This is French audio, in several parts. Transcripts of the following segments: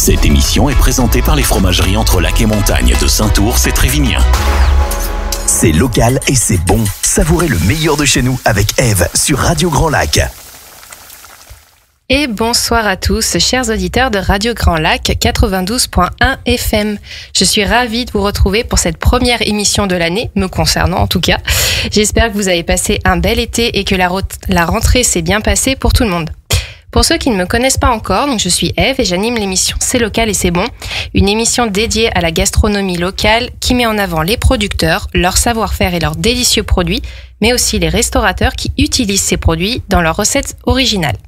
Cette émission est présentée par les fromageries Entre Lac et Montagne de Saint-Ours et Trévignien. C'est local et c'est bon. Savourez le meilleur de chez nous avec Ève sur Radio Grand Lac. Et bonsoir à tous, chers auditeurs de Radio Grand Lac 92.1 FM. Je suis ravie de vous retrouver pour cette première émission de l'année, me concernant en tout cas. J'espère que vous avez passé un bel été et que la rentrée s'est bien passée pour tout le monde. Pour ceux qui ne me connaissent pas encore, donc je suis Ève et j'anime l'émission C'est local et c'est bon, une émission dédiée à la gastronomie locale qui met en avant les producteurs, leur savoir-faire et leurs délicieux produits, mais aussi les restaurateurs qui utilisent ces produits dans leurs recettes originales.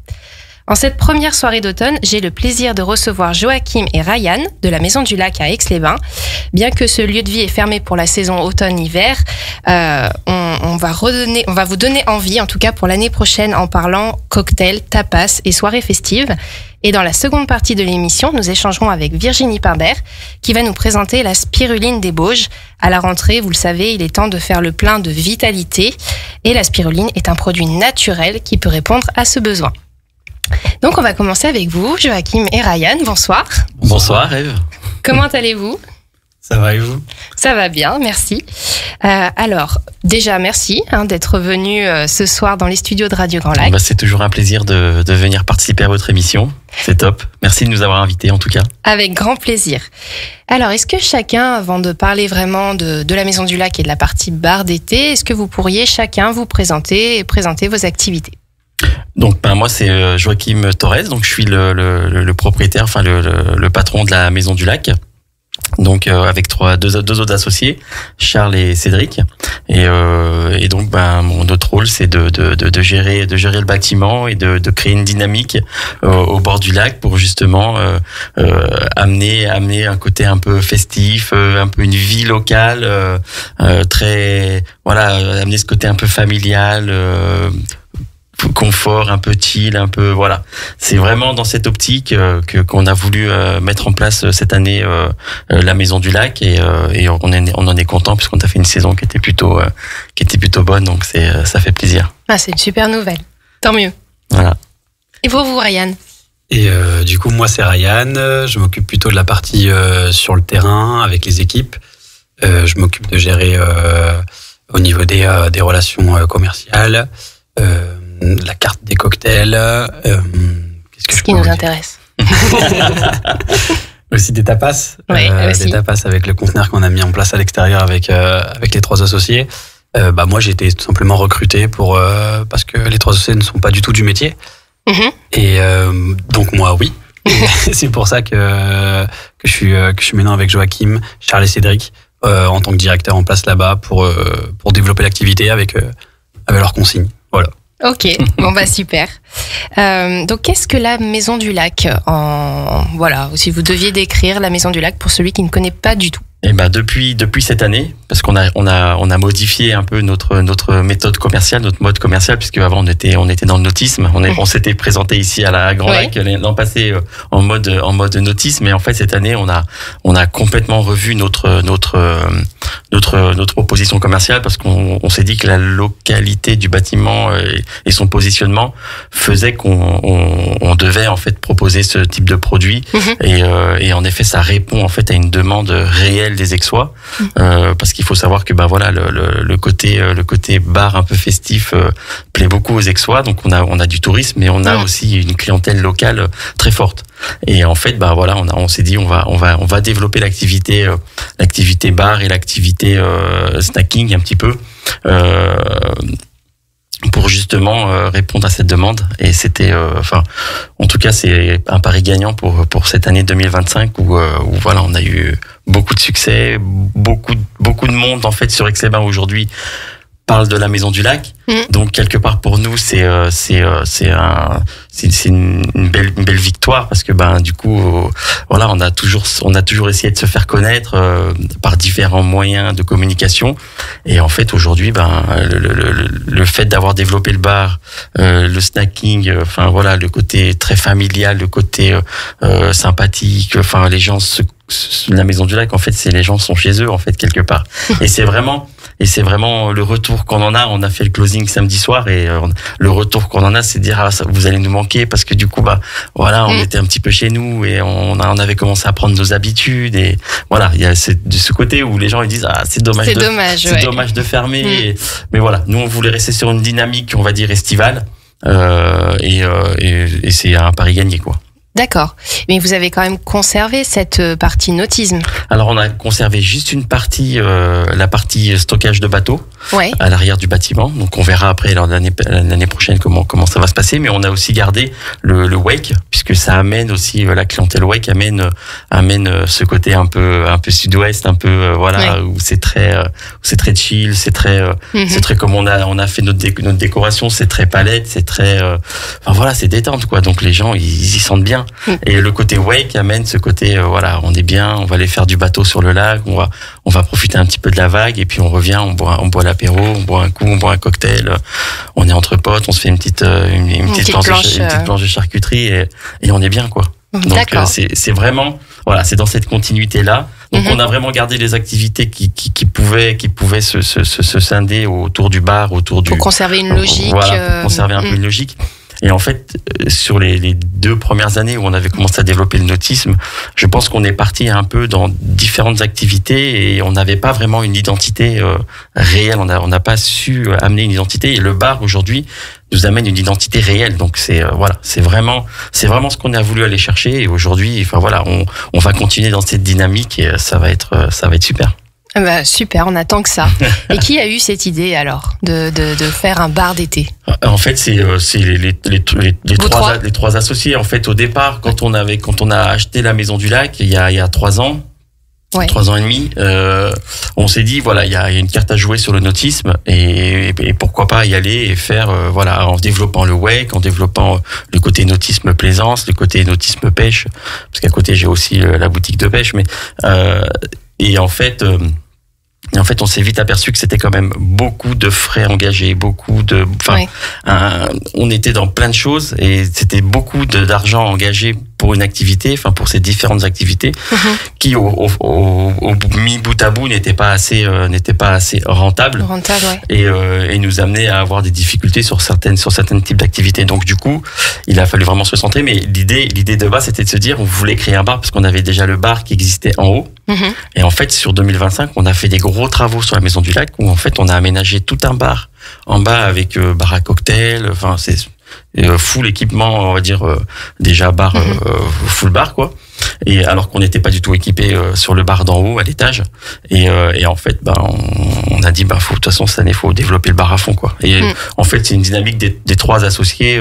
En cette première soirée d'automne, j'ai le plaisir de recevoir Joachim et Ryan de la Maison du Lac à Aix-les-Bains. Bien que ce lieu de vie est fermé pour la saison automne-hiver, on va vous donner envie, en tout cas pour l'année prochaine, en parlant cocktails, tapas et soirées festives. Et dans la seconde partie de l'émission, nous échangerons avec Virginie Pimbert, qui va nous présenter la spiruline des Bauges. À la rentrée, vous le savez, il est temps de faire le plein de vitalité. Et la spiruline est un produit naturel qui peut répondre à ce besoin. Donc on va commencer avec vous, Joachim et Ryan. Bonsoir. Bonsoir Ève. Comment allez-vous ? Ça va et vous ? Ça va bien, merci. Alors, déjà merci d'être venu ce soir dans les studios de Radio Grand Lac. C'est toujours un plaisir de venir participer à votre émission. C'est top. Merci de nous avoir invités en tout cas. Avec grand plaisir. Alors, est-ce que chacun, avant de parler vraiment de la Maison du Lac et de la partie bar d'été, est-ce que vous pourriez chacun vous présenter et présenter vos activités ? Donc moi c'est Joachim Torres, donc je suis le propriétaire, enfin le patron de la Maison du Lac. Donc avec deux autres associés, Charles et Cédric. Et donc notre rôle c'est de gérer le bâtiment et de créer une dynamique au bord du lac pour justement amener un côté un peu festif, un peu une vie locale, amener ce côté un peu familial. Confort, un peu chill, un peu voilà. C'est vraiment dans cette optique qu'on a voulu mettre en place cette année la Maison du Lac et on en est content puisqu'on a fait une saison qui était plutôt bonne, donc ça fait plaisir. Ah, c'est une super nouvelle. Tant mieux. Voilà. Et pour vous, Ryan ? Et du coup, moi c'est Ryan. Je m'occupe plutôt de la partie sur le terrain avec les équipes. Je m'occupe de gérer au niveau des relations commerciales. La carte des cocktails. Ce qui nous intéresse. Aussi des tapas. Oui, aussi. Des tapas avec le conteneur qu'on a mis en place à l'extérieur avec les trois associés. Moi, j'ai été tout simplement recruté parce que les trois associés ne sont pas du tout du métier. Mm-hmm. Et donc moi, oui. C'est pour ça que je suis maintenant avec Joachim, Charles et Cédric en tant que directeur en place là-bas pour développer l'activité avec leurs consignes. Voilà. Ok, super. Donc qu'est-ce que la Maison du Lac si vous deviez décrire la Maison du Lac pour celui qui ne connaît pas du tout. Et depuis cette année, parce qu'on a modifié un peu notre méthode commerciale, notre mode commercial, puisque avant on était dans le nautisme. On s'était présenté ici à Grand Lac l'an passé en mode nautisme, mais en fait cette année on a complètement revu notre proposition commerciale parce qu'on s'est dit que la localité du bâtiment et son positionnement faisait qu'on devait en fait proposer ce type de produit. Et en effet ça répond en fait à une demande réelle des Aixois, parce qu'il faut savoir que le côté bar un peu festif plaît beaucoup aux Aixois, donc on a du tourisme mais on a aussi une clientèle locale très forte. Et en fait on s'est dit on va développer l'activité bar et l'activité snacking un petit peu pour justement répondre à cette demande. Et c'était en tout cas c'est un pari gagnant pour cette année 2025 où on a eu beaucoup de succès, beaucoup de monde en fait sur Aix-les-Bains aujourd'hui parle de la Maison du Lac. Donc quelque part pour nous c'est une belle victoire parce que du coup on a toujours essayé de se faire connaître par différents moyens de communication et en fait aujourd'hui le fait d'avoir développé le bar, le snacking, le côté très familial, le côté sympathique, la Maison du Lac en fait les gens sont chez eux en fait quelque part et c'est vraiment Et c'est vraiment le retour qu'on en a. On a fait le closing samedi soir et le retour qu'on en a, c'est de dire vous allez nous manquer parce que du coup voilà, on était un petit peu chez nous et on avait commencé à prendre nos habitudes et voilà, il y a de ce côté où les gens ils disent c'est dommage de fermer. Mais voilà, nous on voulait rester sur une dynamique, on va dire estivale et c'est un pari gagné quoi. D'accord. Mais vous avez quand même conservé cette partie nautisme. Alors on a conservé juste une partie, la partie stockage de bateaux à l'arrière du bâtiment. Donc on verra après l'année prochaine comment ça va se passer. Mais on a aussi gardé le wake puisque ça amène aussi la clientèle wake amène ce côté un peu sud-ouest, un peu où c'est très chill, c'est très comme on a fait notre décoration, c'est très palette, c'est très c'est détente quoi. Donc les gens ils y sentent bien. Et le côté wake amène ce côté on est bien, on va aller faire du bateau sur le lac, on va profiter un petit peu de la vague et puis on revient, on boit l'apéro, on boit un coup, on boit un cocktail, on est entre potes, on se fait une petite planche de charcuterie et on est bien quoi. Donc c'est vraiment c'est dans cette continuité là. Donc on a vraiment gardé les activités qui pouvaient se scinder autour du bar, pour conserver une logique. Pour conserver un peu une logique. Et en fait, sur les 2 premières années où on avait commencé à développer le nautisme, je pense qu'on est parti un peu dans différentes activités et on n'avait pas vraiment une identité réelle. On n'a pas su amener une identité. Et le bar aujourd'hui nous amène une identité réelle. Donc c'est vraiment ce qu'on a voulu aller chercher. Et aujourd'hui, on va continuer dans cette dynamique et ça va être super. Super, on attend que ça. Et qui a eu cette idée alors de faire un bar d'été? En fait, c'est les trois associés. En fait, au départ, quand on a acheté la Maison du Lac il y a 3 ans. 3 ans et demi, on s'est dit il y a une carte à jouer sur le nautisme et pourquoi pas y aller et faire en développant le wake, en développant le côté nautisme plaisance, le côté nautisme pêche, parce qu'à côté j'ai aussi la boutique de pêche, mais et en fait, on s'est vite aperçu que c'était quand même beaucoup de frais engagés, on était dans plein de choses et c'était beaucoup d'argent engagé pour une activité, pour ces différentes activités, qui au mis bout à bout n'étaient pas assez rentables. Et nous amenaient à avoir des difficultés sur certains types d'activités. Donc du coup, il a fallu vraiment se centrer. Mais l'idée de base, c'était de se dire, on voulait créer un bar parce qu'on avait déjà le bar qui existait en haut. Et en fait, sur 2025, on a fait des gros travaux sur la Maison du Lac où en fait, on a aménagé tout un bar en bas avec bar à cocktail. C'est full équipement, on va dire déjà bar full bar quoi. Et alors qu'on n'était pas du tout équipé sur le bar d'en haut à l'étage et en fait on a dit de toute façon cette année faut développer le bar à fond quoi. Et en fait c'est une dynamique des 3 associés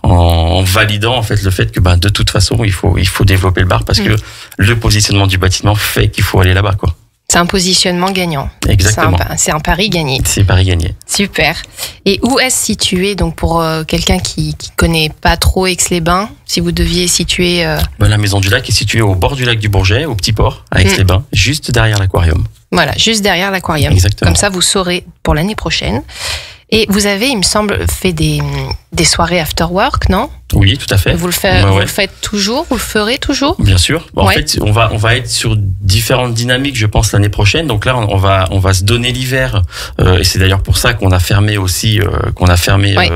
en validant en fait le fait que de toute façon il faut développer le bar parce que le positionnement du bâtiment fait qu'il faut aller là-bas quoi. C'est un positionnement gagnant. Exactement. C'est un pari gagné. C'est pari gagné. Super. Et où est-ce situé donc pour quelqu'un qui connaît pas trop Aix-les-Bains, si vous deviez situer La Maison du Lac est située au bord du lac du Bourget, au Petit Port, à Aix-les-Bains, juste derrière l'aquarium. Voilà, juste derrière l'aquarium. Exactement. Comme ça, vous saurez pour l'année prochaine. Et vous avez, il me semble, fait des soirées after work, non? Oui, tout à fait. Vous le faites toujours? Vous le ferez toujours? Bien sûr. En fait, on va être sur différentes dynamiques, je pense, l'année prochaine. Donc là, on va se donner l'hiver. Et c'est d'ailleurs pour ça qu'on a fermé aussi,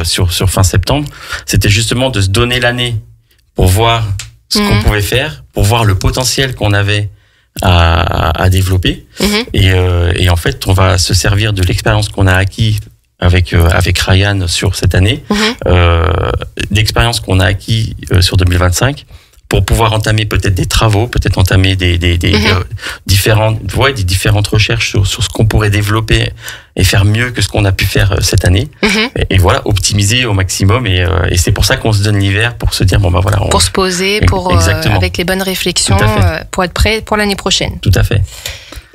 sur fin septembre. C'était justement de se donner l'année pour voir ce qu'on pouvait faire, pour voir le potentiel qu'on avait à développer. Et en fait, on va se servir de l'expérience qu'on a acquis avec Ryan sur cette année, l'expérience qu'on a acquis sur 2025 pour pouvoir entamer peut-être des travaux, peut-être entamer des différentes recherches sur ce qu'on pourrait développer et faire mieux que ce qu'on a pu faire cette année. Et optimiser au maximum. Et c'est pour ça qu'on se donne l'hiver pour se dire pour se poser, avec les bonnes réflexions, pour être prêt pour l'année prochaine. Tout à fait.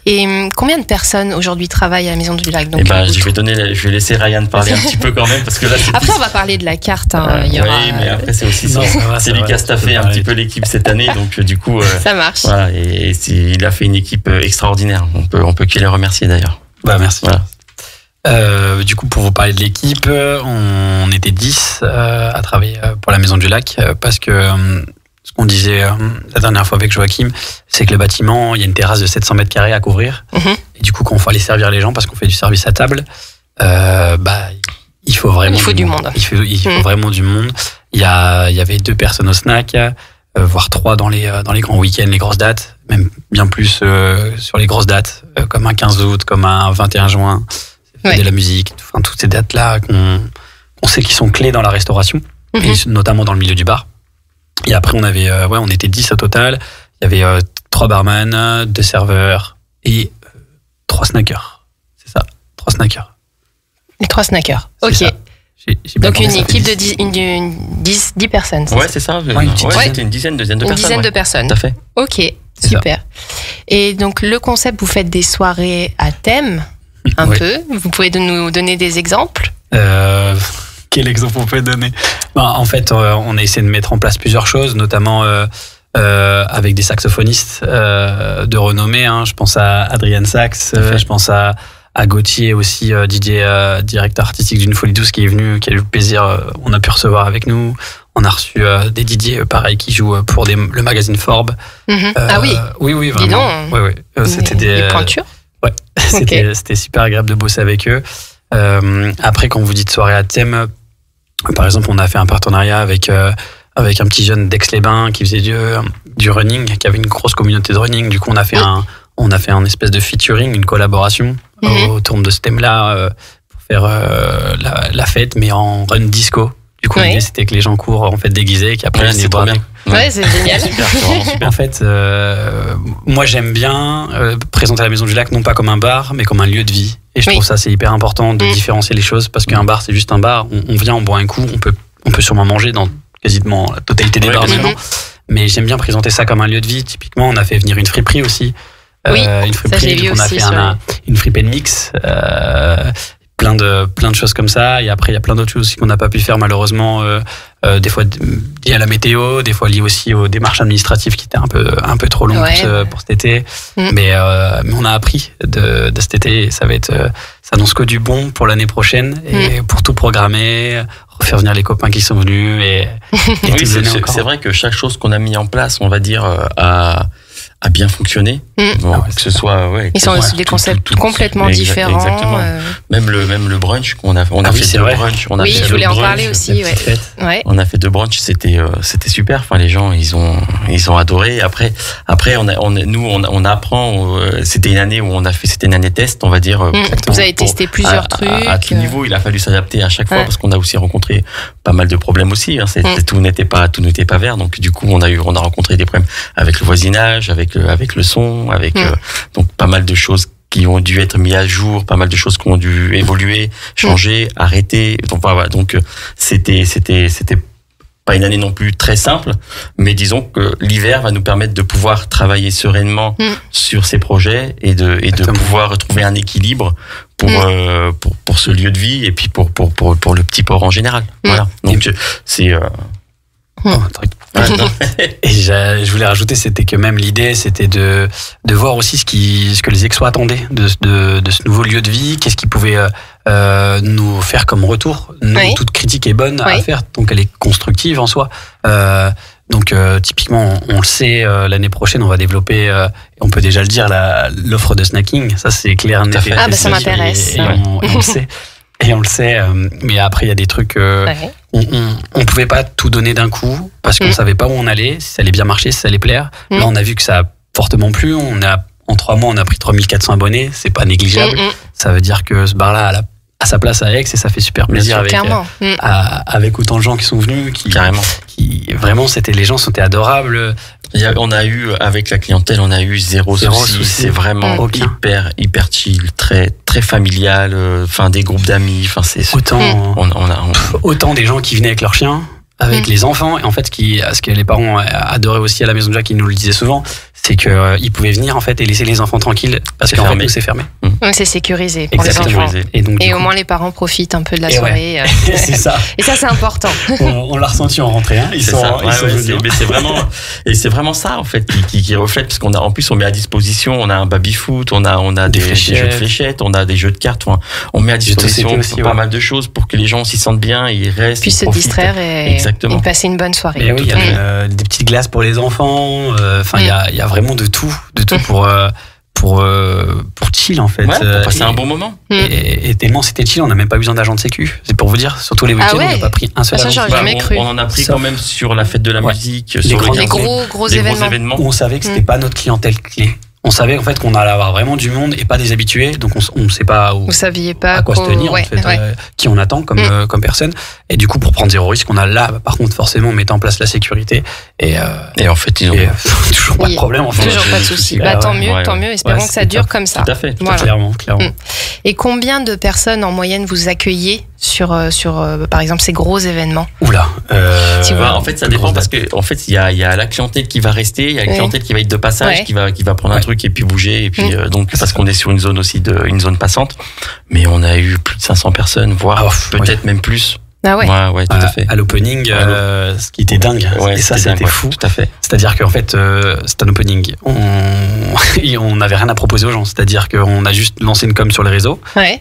Et combien de personnes aujourd'hui travaillent à la Maison du Lac? Donc, je vais laisser Ryan parler un petit peu quand même parce que là. Après, on va parler de la carte. Oui, mais après c'est aussi c'est lui qui a staffé un petit peu l'équipe cette année, donc du coup. Ça marche. Voilà, et il a fait une équipe extraordinaire. On peut que les remercier d'ailleurs. Merci. Voilà. Du coup, pour vous parler de l'équipe, on était 10 à travailler pour la Maison du Lac parce que. Ce qu'on disait la dernière fois avec Joachim, c'est que le bâtiment, il y a une terrasse de 700 mètres carrés à couvrir. Et du coup, quand il faut aller servir les gens, parce qu'on fait du service à table, il faut vraiment du monde. Il faut vraiment du monde. Il y avait 2 personnes au snack, voire 3 dans les grands week-ends, les grosses dates, même bien plus sur les grosses dates, comme un 15 août, comme un 21 juin. C'est de la musique, enfin toutes ces dates-là qu'on sait qui sont clés dans la restauration, et notamment dans le milieu du bar. Et après, on était 10 au total. Il y avait 3 barman, 2 serveurs et 3 snackers. C'est ça, 3 snackers. Les 3 snackers, ok. Donc une équipe de 10 personnes. C'est ça. C'était une dizaine de personnes. Une dizaine de personnes. Tout à fait. Ok, super. Et donc le concept, vous faites des soirées à thème, peu. Vous pouvez nous donner des exemples? Quel exemple on peut donner? En fait, on a essayé de mettre en place plusieurs choses, notamment avec des saxophonistes de renommée. Je pense à Adrian Sax, je pense à Gauthier aussi, DJ, directeur artistique d'une Folie Douce, qui est venu, qui a eu le plaisir, on a pu recevoir avec nous. On a reçu des DJ, pareil, qui jouent pour le magazine Forbes. Ah oui? Oui, vraiment. Dis donc, c'était des pointures? Ouais, c'était super agréable de bosser avec eux. Après, quand vous dites soirée à thème, par exemple, on a fait un partenariat avec un petit jeune d'Aix-les-Bains qui faisait du running, qui avait une grosse communauté de running. Du coup, on a fait un espèce de featuring, une collaboration autour de ce thème-là pour faire la fête, mais en run disco. Du coup, l'idée, c'était que les gens courent en fait déguisés, qu'après, c'est trop bien. C'est génial. Super. En fait, moi, j'aime bien présenter la Maison du Lac non pas comme un bar, mais comme un lieu de vie. Et je trouve ça, c'est hyper important de différencier les choses, parce qu'un bar, c'est juste un bar. On vient, on boit un coup, on peut sûrement manger dans quasiment la totalité des bars maintenant. Mais j'aime bien présenter ça comme un lieu de vie. Typiquement, on a fait venir une friperie aussi. Une friperie, on a fait une free pen mix. Plein de choses comme ça, et après il y a plein d'autres choses aussi qu'on n'a pas pu faire malheureusement, des fois liées à la météo, des fois liées aussi aux démarches administratives qui étaient un peu trop longues pour cet été, mais on a appris de cet été, et ça annonce que du bon pour l'année prochaine, et pour tout programmer, refaire venir les copains qui sont venus, et oui, c'est vrai que chaque chose qu'on a mis en place, on va dire, a bien fonctionné. Que ce soit, ils sont aussi des concepts complètement différents. Exactement. Même le brunch qu'on a fait deux brunchs. Je voulais en parler aussi. On a fait 2 brunchs, c'était super. Enfin, les gens, ils ont adoré. Après, on apprend. C'était une année où c'était une année test, on va dire. Vous avez testé plusieurs trucs. À tout niveau, il a fallu s'adapter à chaque fois, parce qu'on a aussi rencontré pas mal de problèmes aussi. Tout n'était pas vert. Donc du coup, on a rencontré des problèmes avec le voisinage, avec le son, avec donc pas mal de choses qui ont dû être mis à jour, pas mal de choses qui ont dû évoluer, changer, arrêter. Donc c'était pas une année non plus très simple, mais disons que l'hiver va nous permettre de pouvoir travailler sereinement sur ces projets et de pouvoir trouver un équilibre pour ce lieu de vie, et puis pour le petit port en général. Voilà. Donc c'est et je voulais rajouter, c'était que même l'idée, c'était de voir aussi ce que les expos attendaient de ce nouveau lieu de vie, qu'est-ce qu'ils pouvaient nous faire comme retour. Toute critique est bonne à faire, donc elle est constructive en soi. Donc typiquement, on le sait, l'année prochaine, on va développer, on peut déjà le dire, l'offre de snacking. Ça, c'est clair. Ça m'intéresse. Et on le sait. Et on le sait, mais après il y a des trucs, on pouvait pas tout donner d'un coup, parce qu'on savait pas où on allait, si ça allait bien marcher, si ça allait plaire. Là, on a vu que ça a fortement plu. En 3 mois, on a pris 3400 abonnés, c'est pas négligeable. Ça veut dire que ce bar-là a sa place à Aix, et ça fait super plaisir avec autant de gens qui sont venus, qui vraiment, les gens étaient adorables. On a eu, avec la clientèle, on a eu zéro souci. C'est vraiment hyper chill, très, très familial, des groupes d'amis, c'est autant des gens qui venaient avec leurs chiens, avec les enfants, et en fait, ce que les parents adoraient aussi à la Maison de Jacques, ils nous le disaient souvent, c'est qu'ils pouvaient venir en fait et laisser les enfants tranquilles, parce qu'en fait, nous, c'est fermé. C'est sécurisé pour les enfants. Et au moins, les parents profitent un peu de la soirée. C'est ça. Et ça, c'est important. On l'a ressenti en rentrée. Ils sont venus. Mais c'est vraiment ça, en fait, qui reflète, parce en plus, on met à disposition, on a un baby-foot, on a des jeux de fléchettes, on a des jeux de cartes, on met à disposition pas mal de choses pour que les gens s'y sentent bien, ils restent, puis se distraire et passer une bonne soirée. Et oui, il y a des petites glaces pour les enfants. Il y a vraiment de tout pour chill en fait. Ouais, pour passer un bon moment. Et tellement c'était chill, on n'a même pas besoin d'agent de sécu. C'est pour vous dire, surtout les week-ends, on n'a pas pris un seul ça, agent. j'aurais jamais cru. On en a pris quand même sur la fête de la musique, les sur gros événements. Où on savait que c'était pas notre clientèle clé. On savait en fait qu'on allait avoir vraiment du monde et pas des habitués, donc on sait pas vous saviez pas à quoi se tenir en fait, qui on attend comme personne. Et du coup, pour prendre zéro risque, on a là, par contre, forcément, mettre en place la sécurité et en fait, ils ont toujours pas de problème. En fait. Toujours pas de souci. Tant mieux. Espérons que ça dure comme ça. Tout à fait. Voilà. Clairement. Et combien de personnes en moyenne vous accueillez sur par exemple ces gros événements? Oula. En fait, ça dépend parce que en fait, il y a la clientèle qui va rester, il y a la clientèle qui va être de passage, qui va prendre un truc et puis bouger et puis donc parce qu'on est sur une zone aussi une zone passante, mais on a eu plus de 500 personnes, voire peut-être même plus. Ah ouais. Ouais, tout à fait. À l'opening, ce qui était dingue, et ça c'était fou. Tout à fait. C'est-à-dire qu'en fait, c'est un opening. On n'avait rien à proposer aux gens. C'est-à-dire qu'on a juste lancé une com sur les réseaux. Ouais.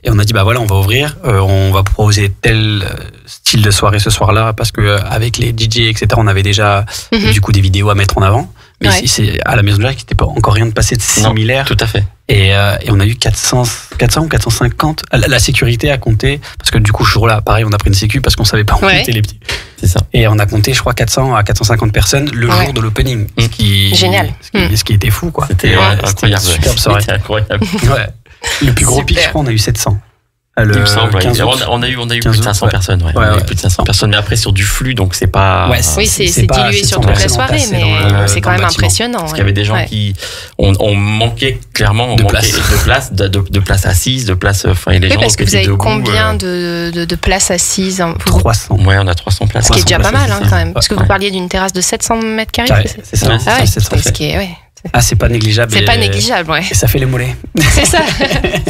Et on a dit, on va ouvrir, on va proposer tel style de soirée ce soir-là, parce que avec les DJ, etc., on avait déjà du coup des vidéos à mettre en avant. Mais c'est à la Maison du Lac, il n'était pas encore rien de passé de similaire. Non, tout à fait. Et on a eu 400 ou 450. La sécurité a compté, parce que du coup, ce jour-là, pareil, on a pris une sécu parce qu'on savait pas où étaient les petits. C'est ça. Et on a compté, je crois, 400 à 450 personnes le jour de l'opening. Génial. Ce qui était fou, quoi. C'était incroyable. Superbe soirée. C'était incroyable. Le plus gros pic, je crois, on a eu 700. Il me semble, on a eu plus de 500 personnes, on a eu plus de 500 personnes, mais après sur du flux, donc c'est pas. Oui, c'est dilué sur toute la soirée, mais c'est quand même impressionnant. Parce qu'il y avait des gens qui, on manquait clairement, de place assise, de place. Enfin, les gens. Parce que vous avez combien de places assises? 300. Ouais, on a 300 places. Ce qui est déjà pas mal, quand même. Parce que vous parliez d'une terrasse de 700 mètres carrés. C'est ça. Ce qui est, c'est pas négligeable. C'est pas négligeable, Et ça fait les mollets. C'est ça,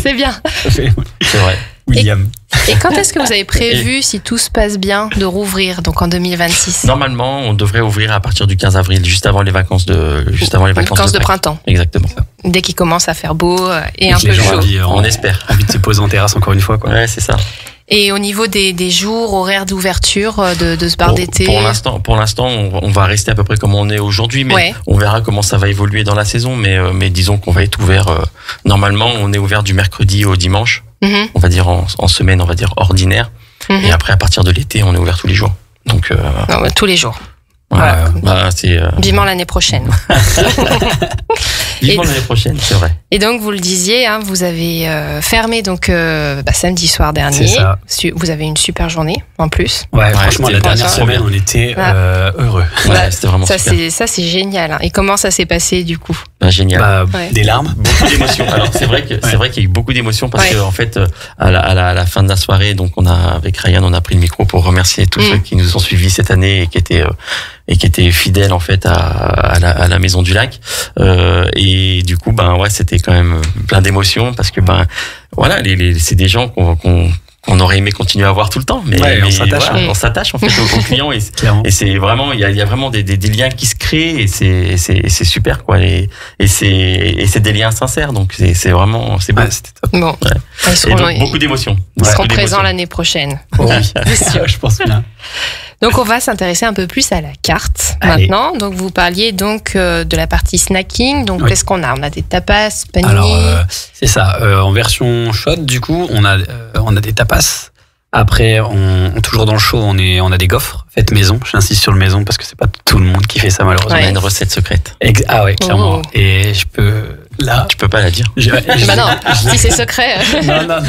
c'est bien. C'est vrai. William. Et quand est-ce que vous avez prévu, si tout se passe bien, de rouvrir, donc en 2026? Normalement, on devrait ouvrir à partir du 15 avril, juste avant les vacances de printemps. Exactement. Dès qu'il commence à faire beau et un peu chaud. On espère. Envie de se poser en terrasse encore une fois, quoi. Ouais, c'est ça. Et au niveau des jours, horaires d'ouverture de ce bar d'été? Pour l'instant, on va rester à peu près comme on est aujourd'hui, mais on verra comment ça va évoluer dans la saison. Mais disons qu'on va être ouvert. Normalement, on est ouvert du mercredi au dimanche. On va dire en semaine, on va dire ordinaire. Et après, à partir de l'été, on est ouvert tous les jours. Donc tous les jours. Voilà. Vivement l'année prochaine. Vivement l'année prochaine, c'est vrai. Et donc, vous le disiez, vous avez fermé donc samedi soir dernier. C'est ça. Vous avez une super journée en plus. Ouais, franchement, la dernière semaine, on était heureux. C'était vraiment super. Ça, c'est génial. Et comment ça s'est passé du coup? Génial. Des larmes. Beaucoup d'émotions. Alors, c'est vrai qu'il y a eu beaucoup d'émotions parce que en fait, à la fin de la soirée, donc avec Ryan, on a pris le micro pour remercier tous ceux qui nous ont suivis cette année et qui étaient fidèles en fait à la Maison du Lac. Et du coup, c'était quand même plein d'émotions parce que c'est des gens qu'on aurait aimé continuer à voir tout le temps, mais on s'attache en fait aux clients et c'est vraiment il y a vraiment des liens qui se créent et c'est super quoi et c'est des liens sincères, donc c'est vraiment c'est beau. C'était top. Bon, et donc, beaucoup d'émotions. Ils seront présents l'année prochaine. Oui, c'est sûr, je pense bien. Donc on va s'intéresser un peu plus à la carte maintenant. Donc vous parliez donc de la partie snacking. Donc qu'est-ce qu'on a? On a des tapas, panini. Alors c'est ça. En version chaude, du coup, on a des tapas. Après, toujours dans le show, on a des gaufres faites maison. J'insiste sur le maison parce que c'est pas tout le monde qui fait ça malheureusement. On a une recette secrète. Ah ouais, clairement. Oh. Et je peux là. Tu peux pas la dire. Non, si c'est secret. Non.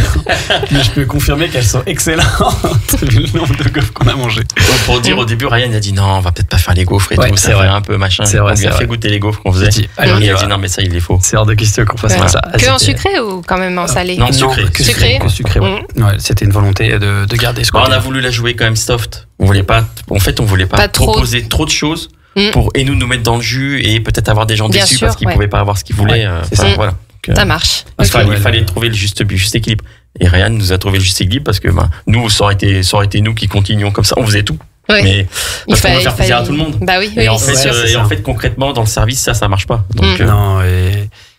Mais je peux confirmer qu'elles sont excellentes. Le nombre de gaufres qu'on a mangé. Pour dire au début, Ryan a dit non, on va peut-être pas faire les gaufres et tout. Ça fait un peu machin. C'est vrai. On lui a fait goûter les gaufres qu'on faisait. Il a dit non, mais ça il est faux. C'est hors de question qu'on fasse ça. Que en sucré ou quand même en salé? Non, sucré. Que sucré. Ouais, c'était une volonté de garder ce côté. On a voulu la jouer quand même soft. On voulait pas proposer trop de choses pour nous mettre dans le jus et peut-être avoir des gens déçus parce qu'ils pouvaient pas avoir ce qu'ils voulaient. Voilà. Ça marche. Il fallait trouver le juste équilibre. Et Ryan nous a trouvé le juste équilibre parce que nous, ça aurait été nous qui continuions comme ça. On faisait tout. Oui. Mais parce qu'on veut faire plaisir à tout le monde. Bah oui. Et en fait, concrètement, dans le service, ça marche pas. Donc, non,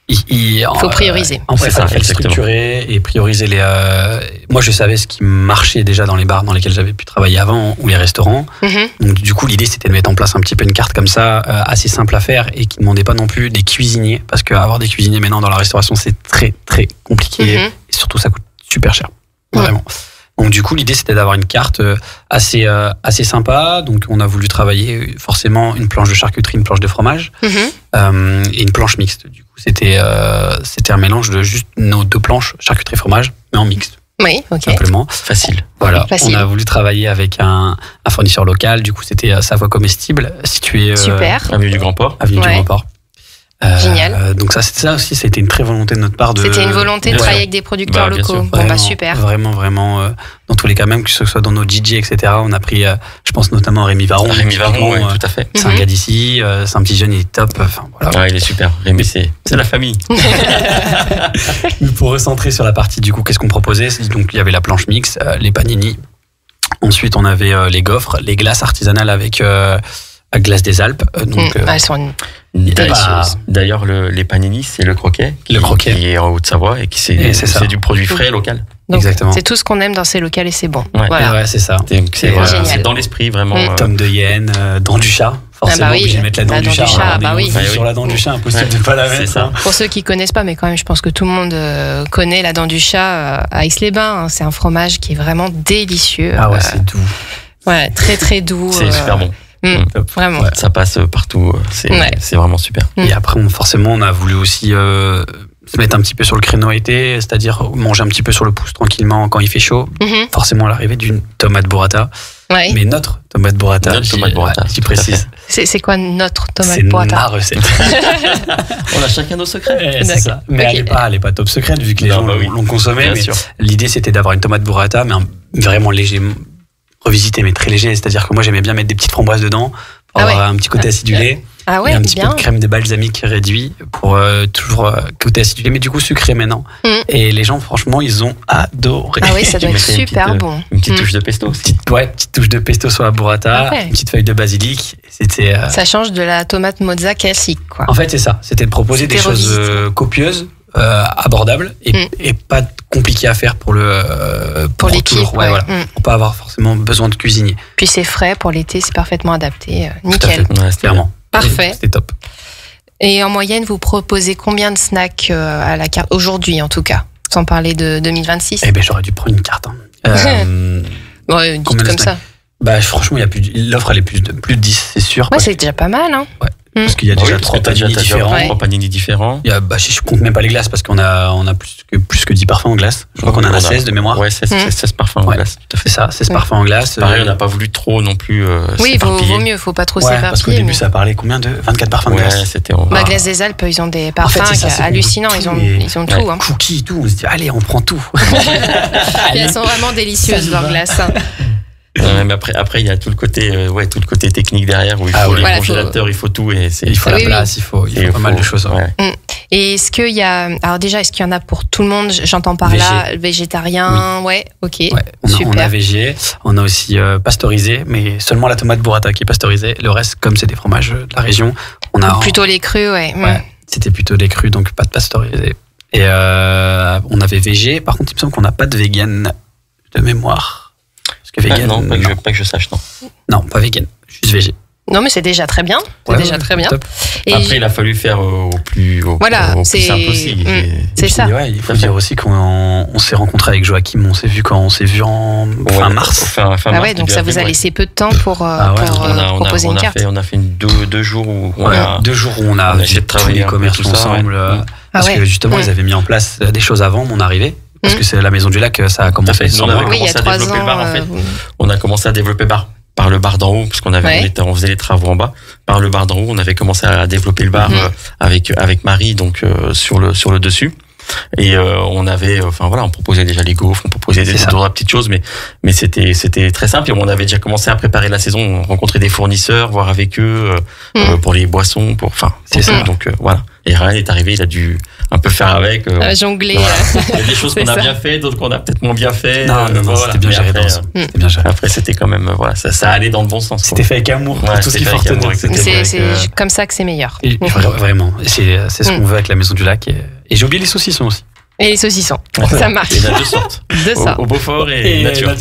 Il faut prioriser. En fait, il fallait structurer et prioriser les. Moi, je savais ce qui marchait déjà dans les bars dans lesquels j'avais pu travailler avant ou les restaurants. Donc, du coup, l'idée, c'était de mettre en place un petit peu une carte comme ça, assez simple à faire et qui ne demandait pas non plus des cuisiniers. Parce qu'avoir des cuisiniers maintenant dans la restauration, c'est très, très compliqué. Et surtout, ça coûte super cher. Vraiment. Donc, du coup, l'idée, c'était d'avoir une carte assez sympa. Donc, on a voulu travailler forcément une planche de charcuterie, une planche de fromage et une planche mixte. Du coup, c'était un mélange de juste nos 2 planches, charcuterie fromage, mais en mixte. Oui, ok. Simplement. Facile. Voilà. Facile. On a voulu travailler avec un fournisseur local. Du coup, c'était Savoie Comestible, situé Super. Avenue du Grand Port. Avenue du Grand Port. Génial. Donc ça aussi, c'était une très volonté de notre part. C'était une volonté de travailler avec des producteurs locaux. Bon, vraiment, super. Vraiment, dans tous les cas, même que ce soit dans nos DJ, etc., on a pris, je pense notamment à Rémi Varon. Rémi Varon, oui, tout à fait. C'est un gars d'ici, c'est un petit jeune, il est top. Enfin, voilà. Ouais, il est super. Rémi, c'est la famille. Pour recentrer sur la partie, du coup, qu'est-ce qu'on proposait? Donc, il y avait la planche mix, les panini. Ensuite, on avait les gaufres, les glaces artisanales avec glace des Alpes. Donc, elles sont délicieuses. D'ailleurs, les panini, c'est le croquet qui est en Haute-Savoie et c'est du produit frais local. Donc, exactement. c'est tout ce qu'on aime dans ces locales et c'est bon. Ouais, voilà. Ouais, c'est ça. C'est dans l'esprit, vraiment. Tome de hyène, dent du chat. Forcément, obligé de mettre la dent du chat. Sur la dent du chat, impossible de ne pas la mettre. Ça. Pour ceux qui connaissent pas, mais quand même, je pense que tout le monde connaît la dent du chat à Aix-les-Bains. C'est un fromage qui est vraiment délicieux. Ah ouais, c'est doux. Ouais, très très doux. C'est super bon. Vraiment. Ouais, ça passe partout. C'est vraiment super. Et après, forcément, on a voulu aussi se mettre un petit peu sur le créneau été, c'est-à-dire manger un petit peu sur le pouce tranquillement quand il fait chaud. Forcément, l'arrivée d'une tomate burrata. Ouais. Mais notre tomate burrata, j'y précise. C'est quoi notre tomate burrata? C'est ma recette. On a chacun nos secrets. C'est ça. Mais elle est pas top secrète vu que les gens l'ont consommée. Mais l'idée, c'était d'avoir une tomate burrata, mais vraiment léger, revisité, mais très léger. C'est-à-dire que moi, j'aimais bien mettre des petites framboises dedans pour avoir un petit côté acidulé. Ah ouais, et un petit peu de crème de balsamique réduit pour toujours côté acidulé, mais du coup sucré maintenant. Et les gens, franchement, ils ont adoré. Ah oui, ça doit être super bon. Une petite touche de pesto aussi. Petite touche de pesto sur la burrata, une petite feuille de basilic. C'était. Ça change de la tomate mozza classique, quoi. En fait, c'est ça. C'était de proposer des choses copieuses, abordables et pas compliquées à faire pour l'équipe. Voilà. Pour pas avoir forcément besoin de cuisinier. Puis c'est frais pour l'été, c'est parfaitement adapté. Nickel. Clairement. Parfait. C'était top. Et en moyenne, vous proposez combien de snacks à la carte aujourd'hui, en tout cas, sans parler de 2026? Eh ben, j'aurais dû prendre une carte. Ouais, dites comme ça. Bah, franchement, l'offre, elle est plus de 10, c'est sûr. Ouais, c'est déjà pas mal, hein. Ouais. Parce qu'il y a déjà 3 panini différents. 3 panini différents. Je compte même pas les glaces parce qu'on a plus que 10 parfums en glace. Je crois qu'on en a 16 de mémoire. Ouais, 16 parfums en glace. Tout à fait. C'est ça, 16 parfums en glace. Pareil, on n'a pas voulu trop non plus vaut mieux, faut pas trop s'éparpiller. Parce qu'au début, ça parlait combien de 24 parfüms de glace. C'était Glace des Alpes, ils ont des parfums hallucinants, ils ont tout. Cookies, tout. On se dit, allez, on prend tout. Elles sont vraiment délicieuses, leurs glaces. Mais après il y a tout le côté technique derrière où il faut les congélateurs, il faut tout et il faut la place, il faut pas mal de choses. Et est-ce qu'il y a est-ce qu'il y en a pour tout le monde? J'entends par là végétarien, ok. Super. On a végé, on a aussi pasteurisé, mais seulement la tomate burrata qui est pasteurisée. Le reste, comme c'est des fromages de la région, on a plutôt les crus, c'était plutôt les crus, donc pas de pasteurisé. Et on avait végé. Par contre, il me semble qu'on n'a pas de vegan de mémoire. Vegan, pas que je sache, non. Non, pas vegan, juste végé. Non, mais c'est déjà très bien. Très bien. Et après, il a fallu faire au plus simple aussi. C'est ça. Il faut dire aussi qu'on s'est rencontré avec Joachim, on s'est vu en fin mars. Fin mars, donc ça vous a laissé peu de temps pour proposer une carte. On a fait 2 jours où on a tous les commerces ensemble. Parce que justement, ils avaient mis en place des choses avant mon arrivée. Parce que c'est la Maison du Lac, ça a commencé. On avait commencé à développer le bar, en fait. On a commencé à développer par le bar d'en haut, parce qu'on on faisait les travaux en bas. Par le bar d'en haut, on avait commencé à développer le bar avec Marie, donc sur le dessus. Et on avait, on proposait déjà les gaufres, on proposait d'autres petites choses, mais c'était très simple. Et on avait déjà commencé à préparer la saison, on rencontrait des fournisseurs, voir avec eux pour les boissons, c'est ça. Donc voilà. Et Ryan est arrivé, il a dû un peu faire avec. Jongler. Voilà. Il y a des choses qu'on a ça. bien fait, d'autres qu'on a peut-être moins bien fait. Non, c'était bien géré. C'était bien géré. Après, c'était quand même, voilà, ça allait dans le bon sens. C'était fait avec amour, Ouais, tout ce qu'il c'était faut fait avec retenir. amour, C'est comme ça que c'est meilleur. Et vraiment, c'est ce qu'on veut avec la Maison du Lac. Et j'ai oublié les saucissons aussi. Et les saucissons, Ouais. ça marche. Il y en a deux sortes. De ça. Au Beaufort et nature.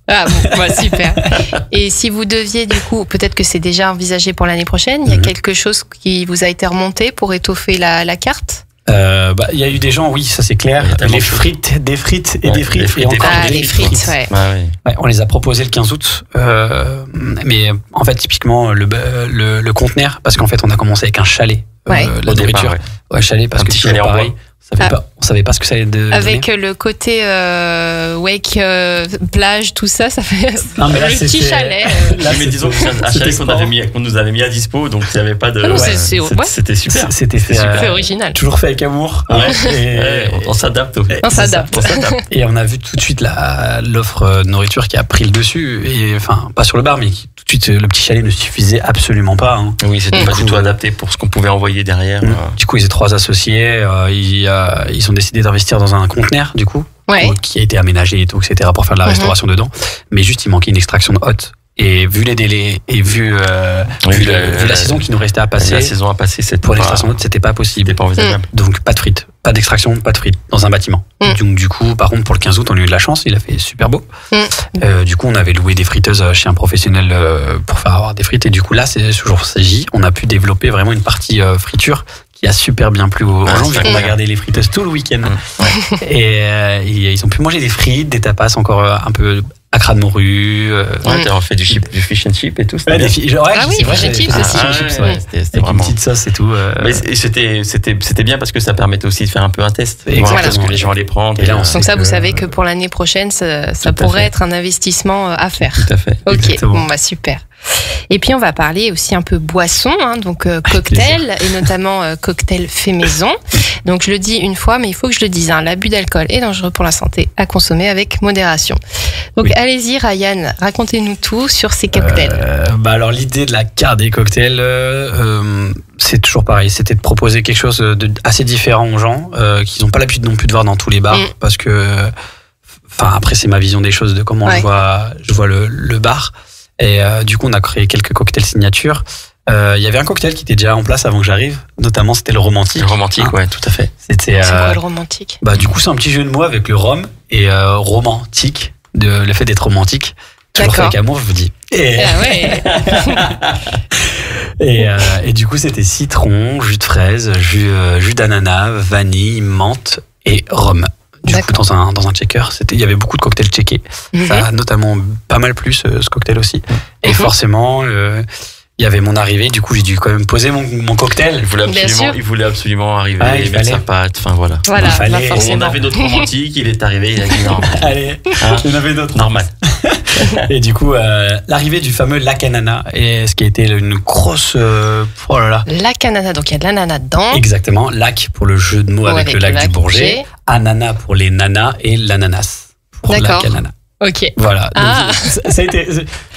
Ah bon, bah, super. Et si vous deviez, du coup, peut-être que c'est déjà envisagé pour l'année prochaine, il y a quelque chose qui vous a été remonté pour étoffer la carte? Il y a eu des gens, oui, ça c'est clair. Il y a tellement Les de choses. frites, des frites et Ouais, des frites. des frites, et des encore Ah, des les frites, ouais. Ah, oui. Ouais, on les a proposés le 15 août. Mais en fait, typiquement, le conteneur, parce qu'en fait, on a commencé avec un chalet. Ouais. La Au départ, nourriture. ouais. Ouais, chalet, parce Un que petit toujours chalet en pareil. bois. On savait pas ce que ça allait donner. Avec le côté wake, plage, tout ça, ça fait Non, mais là, le petit c'était- chalet. Là, Mais disons que c'est un c'était chalet sport. qu'on nous avait mis à dispo, donc il n'y avait pas de. Ah non, Ouais, C'était super. C'était fait. super. C'est original. Toujours fait avec amour. Ouais. Et, Ouais, on s'adapte. On s'adapte. On s'adapte. et on a vu tout de suite l'offre de nourriture qui a pris le dessus. Et enfin, pas sur le bar, mais tout de suite, le petit chalet ne suffisait absolument pas. Hein. Oui, c'était pas du tout adapté pour ce qu'on pouvait envoyer derrière. Du coup, ils étaient 3 associés. Ils ont décidé d'investir dans un conteneur, du coup, Ouais. qui a été aménagé et tout, etc., pour faire de la restauration dedans. Mais juste, il manquait une extraction de hotte. Et vu les délais et vu la saison qui nous restait à passer, La saison a passé, c'était pour pas, l'extraction de hotte, c'était pas possible. c'était pas envisageable. Donc, pas de frites, pas d'extraction, pas de frites dans un bâtiment. Donc, du coup, par contre, pour le 15 août, on a eu de la chance, il a fait super beau. Du coup, on avait loué des friteuses chez un professionnel pour faire avoir des frites. Et du coup, là, c'est ce jour J, on a pu développer vraiment une partie friture qui a super bien plu aux gens, vu qu'on a gardé les friteuses tout le week-end. Et ils ont pu manger des frites, des tapas encore un peu à cras de morue. Ouais, t'as fait du fish and chip et tout. Ouais, bien. Ah oui, fish and chips aussi. C'était Avec une vraiment. petite sauce et tout. Mais c'était bien parce que ça permettait aussi de faire un peu un test. Exactement. Voir ce que les gens allaient prendre. Et là, on Donc ça, que- vous savez que pour l'année prochaine, ça Tout à pourrait fait. être un investissement à faire. Tout à fait. Ok, Exactement. bon bah super. Et puis on va parler aussi un peu boisson, hein, donc cocktail, et notamment cocktail fait maison. Donc je le dis une fois, mais il faut que je le dise, hein, l'abus d'alcool est dangereux pour la santé, à consommer avec modération. Donc Oui. allez-y Ryan, racontez-nous tout sur ces cocktails. Alors l'idée de la carte des cocktails, c'est toujours pareil, c'était de proposer quelque chose de assez différent aux gens, qu'ils n'ont pas l'habitude non plus de voir dans tous les bars, parce que, enfin après c'est ma vision des choses, de comment Ouais. je vois le bar. Et du coup on a créé quelques cocktails signatures. Il y avait un cocktail qui était déjà en place avant que j'arrive, notamment c'était le romantique. Le romantique, Hein. ouais, tout à fait. C'était, C'est quoi le romantique? bah du coup c'est un petit jeu de mots avec le rhum et romantique, le fait d'être romantique. Toujours fait D'accord. avec amour, je vous dis. Et, Ah ouais. et du coup, c'était citron, jus de fraise, jus d'ananas, vanille, menthe et rhum. Du coup, D'accord. dans un shaker, il y avait beaucoup de cocktails checkés. Ça a notamment pas mal plu ce cocktail aussi. Et forcément, il y avait mon arrivée. Du coup, j'ai dû quand même poser mon cocktail. Il voulait absolument arriver Ah, il et mettre fallait. sa patte. Enfin voilà. Voilà, Il fallait- bah, On forcément. avait d'autres romantiques, il est arrivé, il a dit non. Allez, Hein, il y en avait d'autres. normal. Et du coup, l'arrivée du fameux lac ananas, et ce qui a été une grosse... oh là là. Lac ananas, donc il y a de l'ananas dedans. Exactement, lac pour le jeu de mots Ou avec le lac du Bourget, Bourget. ananas pour les nanas et l'ananas pour D'accord. lac ananas. Ok. Voilà. Donc, Ah.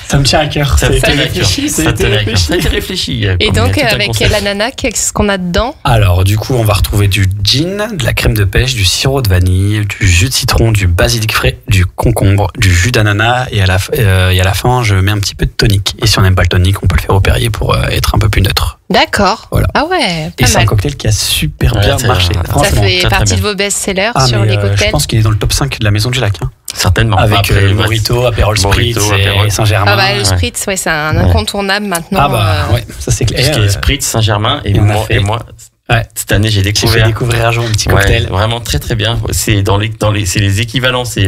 ça me tient à cœur. Ça a été tenait à réfléchi. cœur. Ça tenait à cœur. Ça a été réfléchi. Et Comme donc il y a tout un avec concept. l'ananas, qu'est-ce qu'on a dedans? Alors, du coup, on va retrouver du gin, de la crème de pêche, du sirop de vanille, du jus de citron, du basilic frais, du concombre, du jus d'ananas et à la fin, je mets un petit peu de tonique. Et si on n'aime pas le tonique, on peut le faire au Perrier pour être un peu plus neutre. D'accord. Voilà. Ah ouais, Et pas c'est un mal. cocktail qui a super Ouais, bien c'est marché. un- Ça Franchement. fait très, partie très de bien. vos best-sellers Ah, sur mais, les je cocktails. pense qu'il est dans le top 5 de la Maison du Lac. Hein. Certainement. Avec Après, Morito, Aperol Spritz Morito, et Aperol. Saint-Germain. Ah bah le Ouais. Spritz, ouais, c'est un incontournable maintenant. Ah bah ouais, ça c'est Tout ce clair. qui est Spritz, Saint-Germain et Et on a moi, fait- Ouais. Cette année, j'ai J'ai fait découvert. découvrir un jour un petit Ouais, cocktail. vraiment très très bien. C'est c'est les équivalents, c'est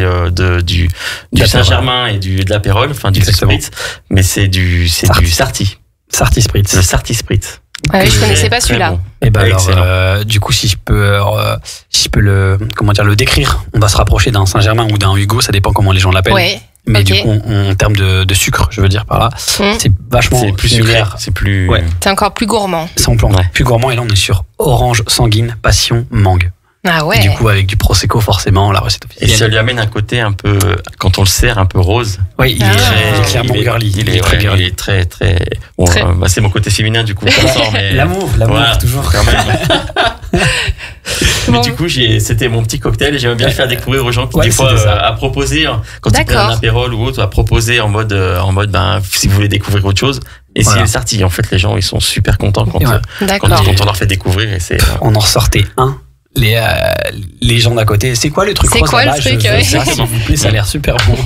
du D'Aperol. Saint-Germain et de l'Aperol, enfin du Exactement. Spritz, mais c'est du Sarti, Sarti Spritz. le Sarti Spritz. Ah oui, je Très, connaissais pas très celui-là. bon. Et ben alors, Excellent. du coup, si je peux le décrire, on va se rapprocher d'un Saint-Germain ou d'un Hugo, ça dépend comment les gens l'appellent. Ouais. Mais ok. du coup, en termes de sucre, je veux dire par là, c'est vachement C'est plus sucré, similaire. c'est plus. Ouais. C'est encore plus gourmand. Sans plan, Ouais. plus gourmand. Et là, on est sur orange sanguine, passion, mangue. Ah ouais. Et du coup, avec du prosecco, forcément, la recette Et ça officielle. lui amène un côté un peu, quand on le sert, un peu rose. Oui, il Ah. est clairement girly. Il est très ouais, girly. il est très très. Bon, Très. bah, c'est mon côté féminin du coup, ça sort, mais L'amour, Voilà, toujours. quand même. Comment... Mais du coup, c'était mon petit cocktail et j'aimais bien le faire découvrir aux gens qui, des fois, à proposer, quand ils prennent un apérol ou autre, à proposer en mode, si vous voulez découvrir autre chose. Et c'est sorti. En fait, les gens, ils sont super contents quand on leur fait découvrir. Et on en ressortait un. Les gens d'à côté, c'est quoi le truc? C'est quoi le truc? S'il vous plaît, ça a l'air super bon.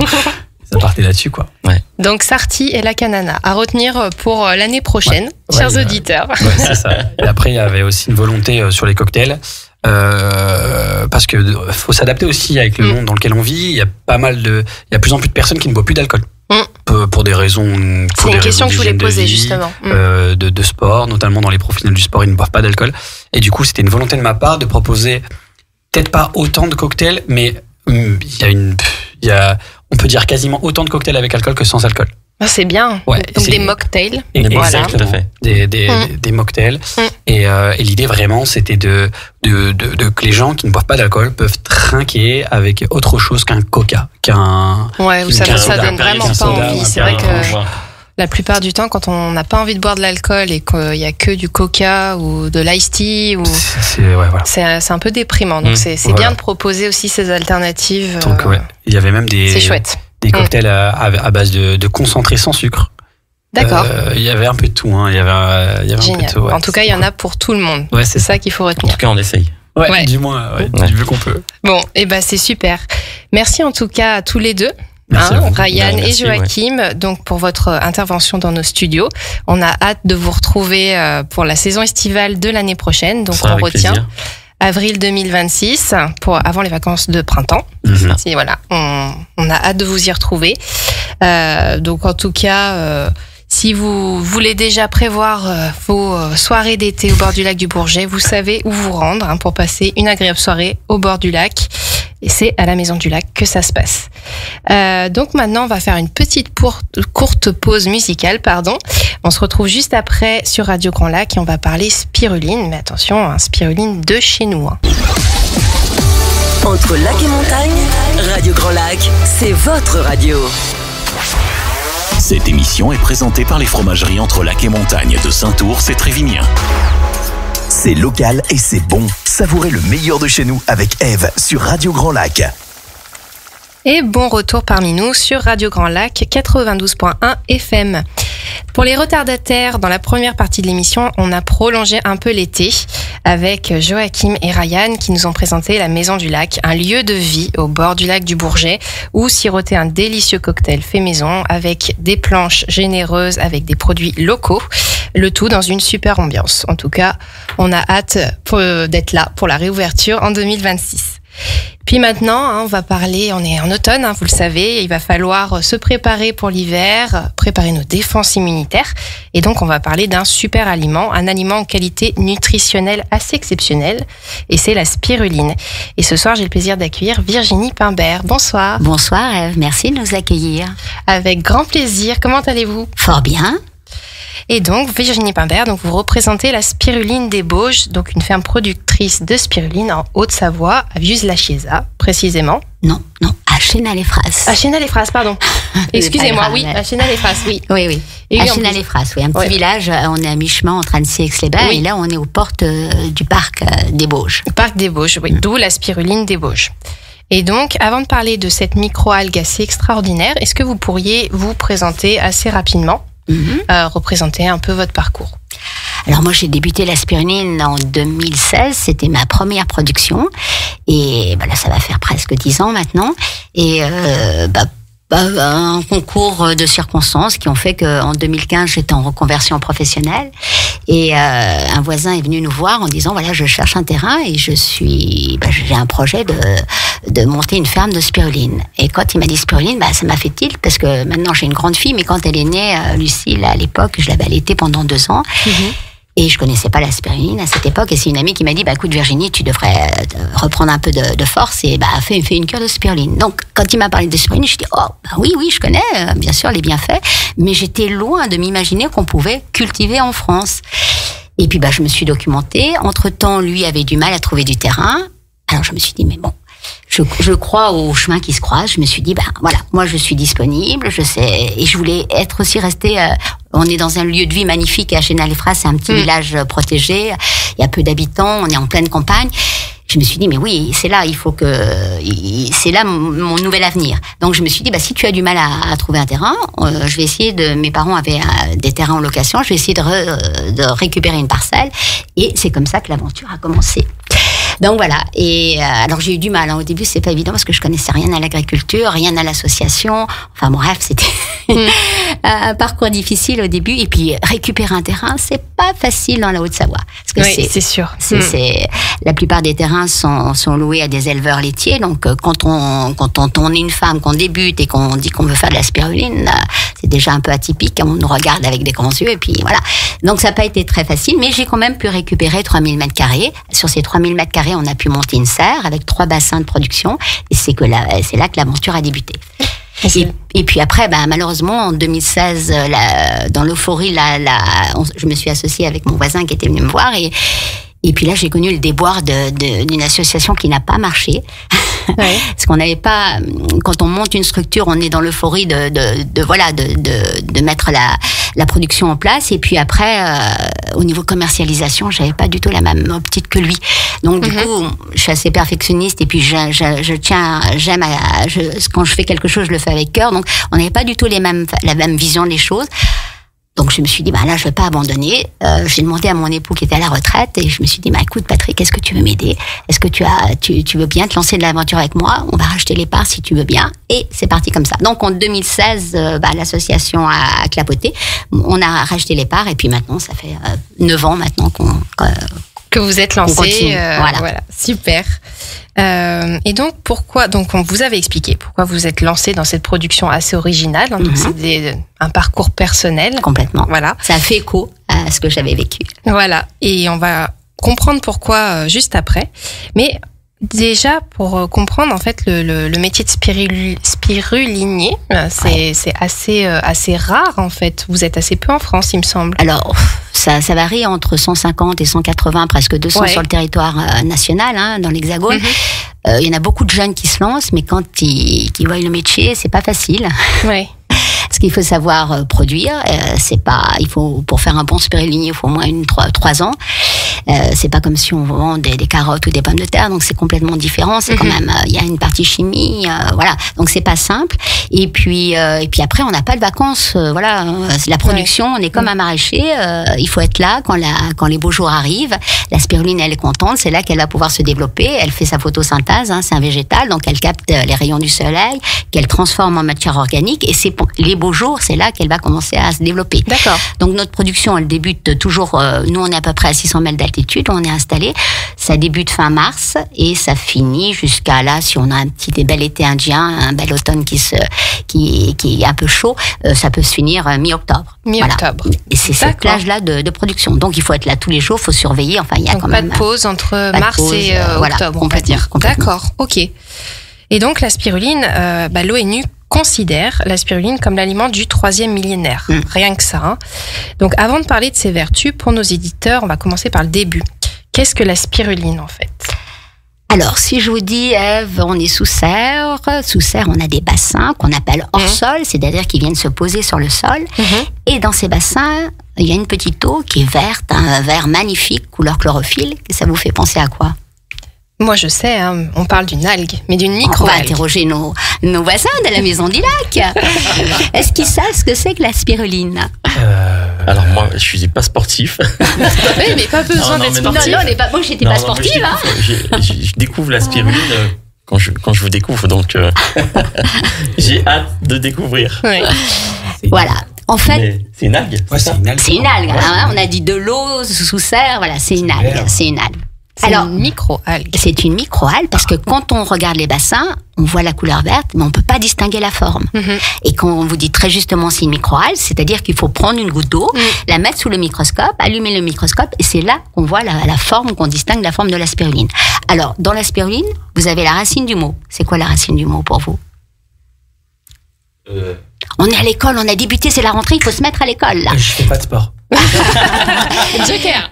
Ça partait là-dessus, quoi. Ouais. Donc, Sarti et la Canana à retenir pour l'année prochaine, chers auditeurs. Ouais, c'est ça. Et après, il y avait aussi une volonté sur les cocktails. Parce que faut s'adapter aussi avec le monde dans lequel on vit. Il y a il y a plus en plus de personnes qui ne boivent plus d'alcool. Pour des raisons. C'est une question que je voulais poser justement. De sport, notamment dans les professionnels du sport, ils ne boivent pas d'alcool. Et du coup, c'était une volonté de ma part de proposer peut-être pas autant de cocktails, mais on peut dire quasiment autant de cocktails avec alcool que sans alcool. Ah, c'est bien. Ouais, donc des mocktails. Voilà. Tout à fait. Des mocktails. Et l'idée vraiment, c'était de que les gens qui ne boivent pas d'alcool peuvent trinquer avec autre chose qu'un coca, ça donne vraiment pas envie. C'est vrai que la plupart du temps, quand on n'a pas envie de boire de l'alcool et qu'il y a que du coca ou de l'ice tea, c'est un peu déprimant. Donc c'est bien de proposer aussi ces alternatives. Donc il y avait même c'est chouette. Des cocktails à base de concentré sans sucre. D'accord. Il y avait un peu de tout. Il y avait un Génial. peu de tout. En tout cas, il y en a pour tout le monde. Ouais, c'est ça qu'il faut retenir. En tout cas, on essaye. Du moins, du mieux qu'on peut. Bon, c'est super. Merci en tout cas à tous les deux. Ryan et Joachim, donc pour votre intervention dans nos studios. On a hâte de vous retrouver pour la saison estivale de l'année prochaine. Donc on retient avril 2026 avant les vacances de printemps. Voilà, on a hâte de vous y retrouver. Donc en tout cas, si vous voulez déjà prévoir vos soirées d'été au bord du lac du Bourget, vous savez où vous rendre pour passer une agréable soirée au bord du lac. Et c'est à la Maison du Lac que ça se passe. Donc maintenant, on va faire une petite courte pause musicale. On se retrouve juste après sur Radio Grand Lac et on va parler spiruline. Mais attention, spiruline de chez nous. Entre lac et montagne, Radio Grand Lac, c'est votre radio. Cette émission est présentée par les fromageries Entre Lac et Montagne de Saint-Ours et Trévignen. C'est local et c'est bon. Savourez le meilleur de chez nous avec Eve sur Radio Grand Lac. Et bon retour parmi nous sur Radio Grand Lac 92.1 FM. Pour les retardataires, dans la première partie de l'émission, on a prolongé un peu l'été avec Joachim et Ryan qui nous ont présenté la Maison du Lac, un lieu de vie au bord du lac du Bourget où siroter un délicieux cocktail fait maison avec des planches généreuses avec des produits locaux, le tout dans une super ambiance. En tout cas, on a hâte d'être là pour la réouverture en 2026. Puis maintenant, on va parler, on est en automne, vous le savez, il va falloir se préparer pour l'hiver, préparer nos défenses immunitaires. Et donc, on va parler d'un super aliment, un aliment en qualité nutritionnelle assez exceptionnelle, et c'est la spiruline. Et ce soir, j'ai le plaisir d'accueillir Virginie Pimbert. Bonsoir. Bonsoir Eve, merci de nous accueillir. Avec grand plaisir, comment allez-vous ? Fort bien. Et donc, Virginie Pimbert, donc vous représentez la Spiruline des Bauges, donc une ferme productrice de spiruline en Haute-Savoie, à Viuz-la-Chiéza, précisément. Non, à Chénal-les-Phrases. À Chénal-les-Phrases, pardon. Excusez-moi, oui, à Chénal-les-Phrases, oui. Oui. À Chénal-les-Phrases, oui, un petit village, on est à mi-chemin entre Annecy et Aix-les-Bains, et là, on est aux portes du parc des Bauges. Parc des Bauges, oui, d'où la Spiruline des Bauges. Et donc, avant de parler de cette micro-algue assez extraordinaire, est-ce que vous pourriez vous présenter assez rapidement, représenter un peu votre parcours? Alors moi j'ai débuté la spiruline en 2016, c'était ma première production et là ça va faire presque 10 ans maintenant et un concours de circonstances qui ont fait qu'en 2015 j'étais en reconversion professionnelle et un voisin est venu nous voir en disant voilà je cherche un terrain et j'ai un projet de monter une ferme de spiruline. Et quand il m'a dit spiruline, ça m'a fait tilt parce que maintenant j'ai une grande fille mais quand elle est née, Lucille à l'époque je l'avais allaitée pendant 2 ans. Et je connaissais pas la spiruline à cette époque. Et c'est une amie qui m'a dit, écoute Virginie, tu devrais reprendre un peu de force et fais une cure de spiruline. Donc, quand il m'a parlé de spiruline, je dis, oui, je connais, bien sûr, les bienfaits. Mais j'étais loin de m'imaginer qu'on pouvait cultiver en France. Et puis, je me suis documentée. Entre-temps, lui avait du mal à trouver du terrain. Alors, je me suis dit, mais bon, je crois au chemin qui se croise. Je me suis dit, voilà, moi je suis disponible, je sais, et je voulais être aussi restée. On est dans un lieu de vie magnifique à Chénal-les-Phrases, c'est un petit village protégé. Il y a peu d'habitants, on est en pleine campagne. Je me suis dit, mais oui, c'est là, c'est là mon nouvel avenir. Donc je me suis dit, si tu as du mal à trouver un terrain, je vais essayer mes parents avaient des terrains en location, je vais essayer de récupérer une parcelle. Et c'est comme ça que l'aventure a commencé. Donc voilà. Et alors j'ai eu du mal. Au début, c'est pas évident parce que je connaissais rien à l'agriculture, rien à l'association. Enfin bref, c'était un parcours difficile au début. Et puis récupérer un terrain, c'est pas facile dans la Haute-Savoie. Parce que c'est sûr. La plupart des terrains sont loués à des éleveurs laitiers. Donc quand on est une femme, qu'on débute et qu'on dit qu'on veut faire de la spiruline, c'est déjà un peu atypique. On nous regarde avec des grands yeux et puis voilà. Donc ça n'a pas été très facile, mais j'ai quand même pu récupérer 3000 m². Sur ces 3000 m², on a pu monter une serre avec 3 bassins de production. Et c'est là que l'aventure a débuté. Et puis après, malheureusement, en 2016, dans l'euphorie, je me suis associée avec mon voisin qui était venu me voir et puis là, j'ai connu le déboire d'une association qui n'a pas marché. Ouais. Parce qu'on n'avait pas, quand on monte une structure, on est dans l'euphorie de mettre la production en place. Et puis après, au niveau commercialisation, j'avais pas du tout la même optique que lui. Donc du coup, je suis assez perfectionniste et puis quand je fais quelque chose, je le fais avec cœur. Donc on n'avait pas du tout la même vision des choses. Donc je me suis dit, là je vais pas abandonner. J'ai demandé à mon époux qui était à la retraite et je me suis dit, écoute Patrick, est-ce que tu veux m'aider? Est-ce que tu veux bien te lancer de l'aventure avec moi? On va racheter les parts si tu veux bien. Et c'est parti comme ça. Donc en 2016, l'association a clapoté. On a racheté les parts et puis maintenant ça fait 9 ans maintenant que vous êtes lancé. Voilà, super. Et donc on vous avait expliqué pourquoi vous êtes lancé dans cette production assez originale. Donc c'est un parcours personnel. Complètement. Voilà. Ça a fait écho à ce que j'avais vécu. Voilà. Et on va comprendre pourquoi juste après. Mais déjà, pour comprendre en fait le métier de spirulinier, c'est assez rare en fait. Vous êtes assez peu en France, il me semble. Alors, ça varie entre 150 et 180, presque 200 sur le territoire national, dans l'Hexagone. Il y en a beaucoup de jeunes qui se lancent, mais quand ils voient le métier, c'est pas facile. Ouais. Parce qu'il faut savoir produire. Pour faire un bon spirulinier, il faut au moins 3 ans. C'est pas comme si on vend des carottes ou des pommes de terre, donc c'est complètement différent. C'est quand même, il y a une partie chimie, voilà. Donc c'est pas simple. Et puis après, on n'a pas de vacances, voilà. La production, on est comme un maraîcher. Il faut être là quand les beaux jours arrivent. La spiruline, elle est contente. C'est là qu'elle va pouvoir se développer. Elle fait sa photosynthèse, c'est un végétal, donc elle capte les rayons du soleil, qu'elle transforme en matière organique. Et c'est les beaux jours, c'est là qu'elle va commencer à se développer. D'accord. Donc notre production, elle débute toujours. Nous, on est à peu près à 600 mètres d'altitude. On est installé. Ça débute fin mars et ça finit jusqu'à là. Si on a un bel été indien, un bel automne qui est un peu chaud, ça peut se finir mi-octobre. Mi-octobre. Voilà. Et c'est cette plage-là de production. Donc il faut être là tous les jours. Il faut surveiller. Enfin, il y a quand même pas de pause entre mars et octobre. On peut dire. D'accord. Ok. Et donc la spiruline, l'ONU considère la spiruline comme l'aliment du 3e millénaire. Rien que ça. Donc avant de parler de ses vertus, pour nos éditeurs, on va commencer par le début. Qu'est-ce que la spiruline en fait? Alors, si je vous dis, Ève, on est sous serre. Sous serre, on a des bassins qu'on appelle hors sol, c'est-à-dire qu'ils viennent se poser sur le sol. Et dans ces bassins, il y a une petite eau qui est verte, un vert magnifique, couleur chlorophylle. Ça vous fait penser à quoi? Moi, je sais, on parle d'une algue, mais d'une micro-algue. On va interroger nos voisins de la Maison du Lac. Est-ce qu'ils savent ce que c'est que la spiruline? Alors moi, je suis pas sportif. Oui, mais pas besoin d'être sportif. Non, moi, j'étais pas sportive. Je découvre la spiruline quand je vous découvre, donc j'ai hâte de découvrir. Oui. Voilà. En fait, c'est une algue. Ouais, c'est une algue. C'est une algue. On a dit de l'eau sous serre. Voilà, c'est une algue. C'est une algue. Alors, une micro-algue. C'est une micro-algue parce que quand on regarde les bassins, on voit la couleur verte, mais on peut pas distinguer la forme. Et quand on vous dit très justement c'est une micro-algue, c'est-à-dire qu'il faut prendre une goutte d'eau, la mettre sous le microscope, allumer le microscope, et c'est là qu'on voit la forme, qu'on distingue la forme de la spiruline. Alors, dans la spiruline, vous avez la racine du mot. C'est quoi la racine du mot pour vous? On est à l'école, on a débuté, c'est la rentrée, il faut se mettre à l'école, là. Je fais pas de sport. Joker.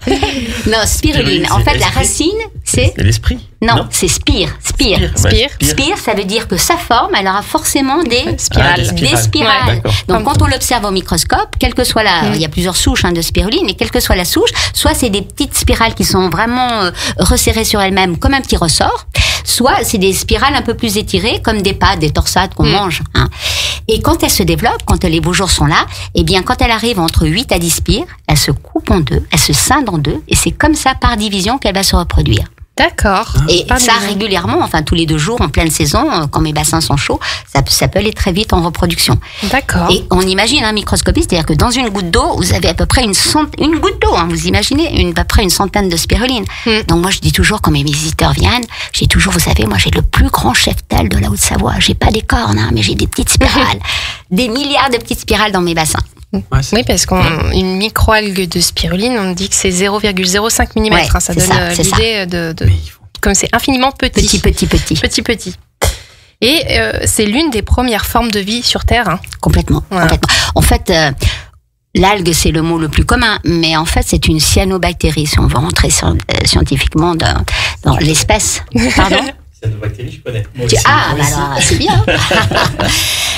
Non, spiruline. En fait, la racine, C'est l'esprit. Non, c'est spire. Spire, ça veut dire que sa forme, elle aura forcément des spirales. Des spirales. Ouais, donc, quand on l'observe au microscope, quelle que soit il y a plusieurs souches de spiruline, et quelle que soit la souche, soit c'est des petites spirales qui sont vraiment resserrées sur elles-mêmes comme un petit ressort, soit c'est des spirales un peu plus étirées comme des pâtes, des torsades qu'on mange. Hein. Et quand elles se développent, quand les beaux jours sont là, eh bien, quand elle arrive entre 8 à 10 spires, elle se coupe en deux, elle se scinde en deux, et c'est comme ça, par division, qu'elle va se reproduire. D'accord. Et ça régulièrement, enfin tous les 2 jours en pleine saison, quand mes bassins sont chauds, ça peut aller très vite en reproduction. D'accord. Et on imagine un microscopiste, c'est-à-dire que dans une goutte d'eau, vous avez à peu près une goutte d'eau, hein, vous imaginez, à peu près une centaine de spirulines. Donc moi je dis toujours quand mes visiteurs viennent, j'ai toujours, vous savez, moi j'ai le plus grand cheptel de la Haute-Savoie. J'ai pas des cornes, hein, mais j'ai des petites spirales, des milliards de petites spirales dans mes bassins. Ouais, oui, parce qu'une microalgue de spiruline, on dit que c'est 0,05 mm. Ouais, hein, ça donne l'idée de comme c'est infiniment petit. Petit. Et c'est l'une des premières formes de vie sur Terre. Hein. Complètement. En fait, l'algue, c'est le mot le plus commun, mais en fait, c'est une cyanobactérie, si on veut rentrer scientifiquement dans l'espèce. Pardon. Cyanobactérie, je connais. Alors, c'est bien.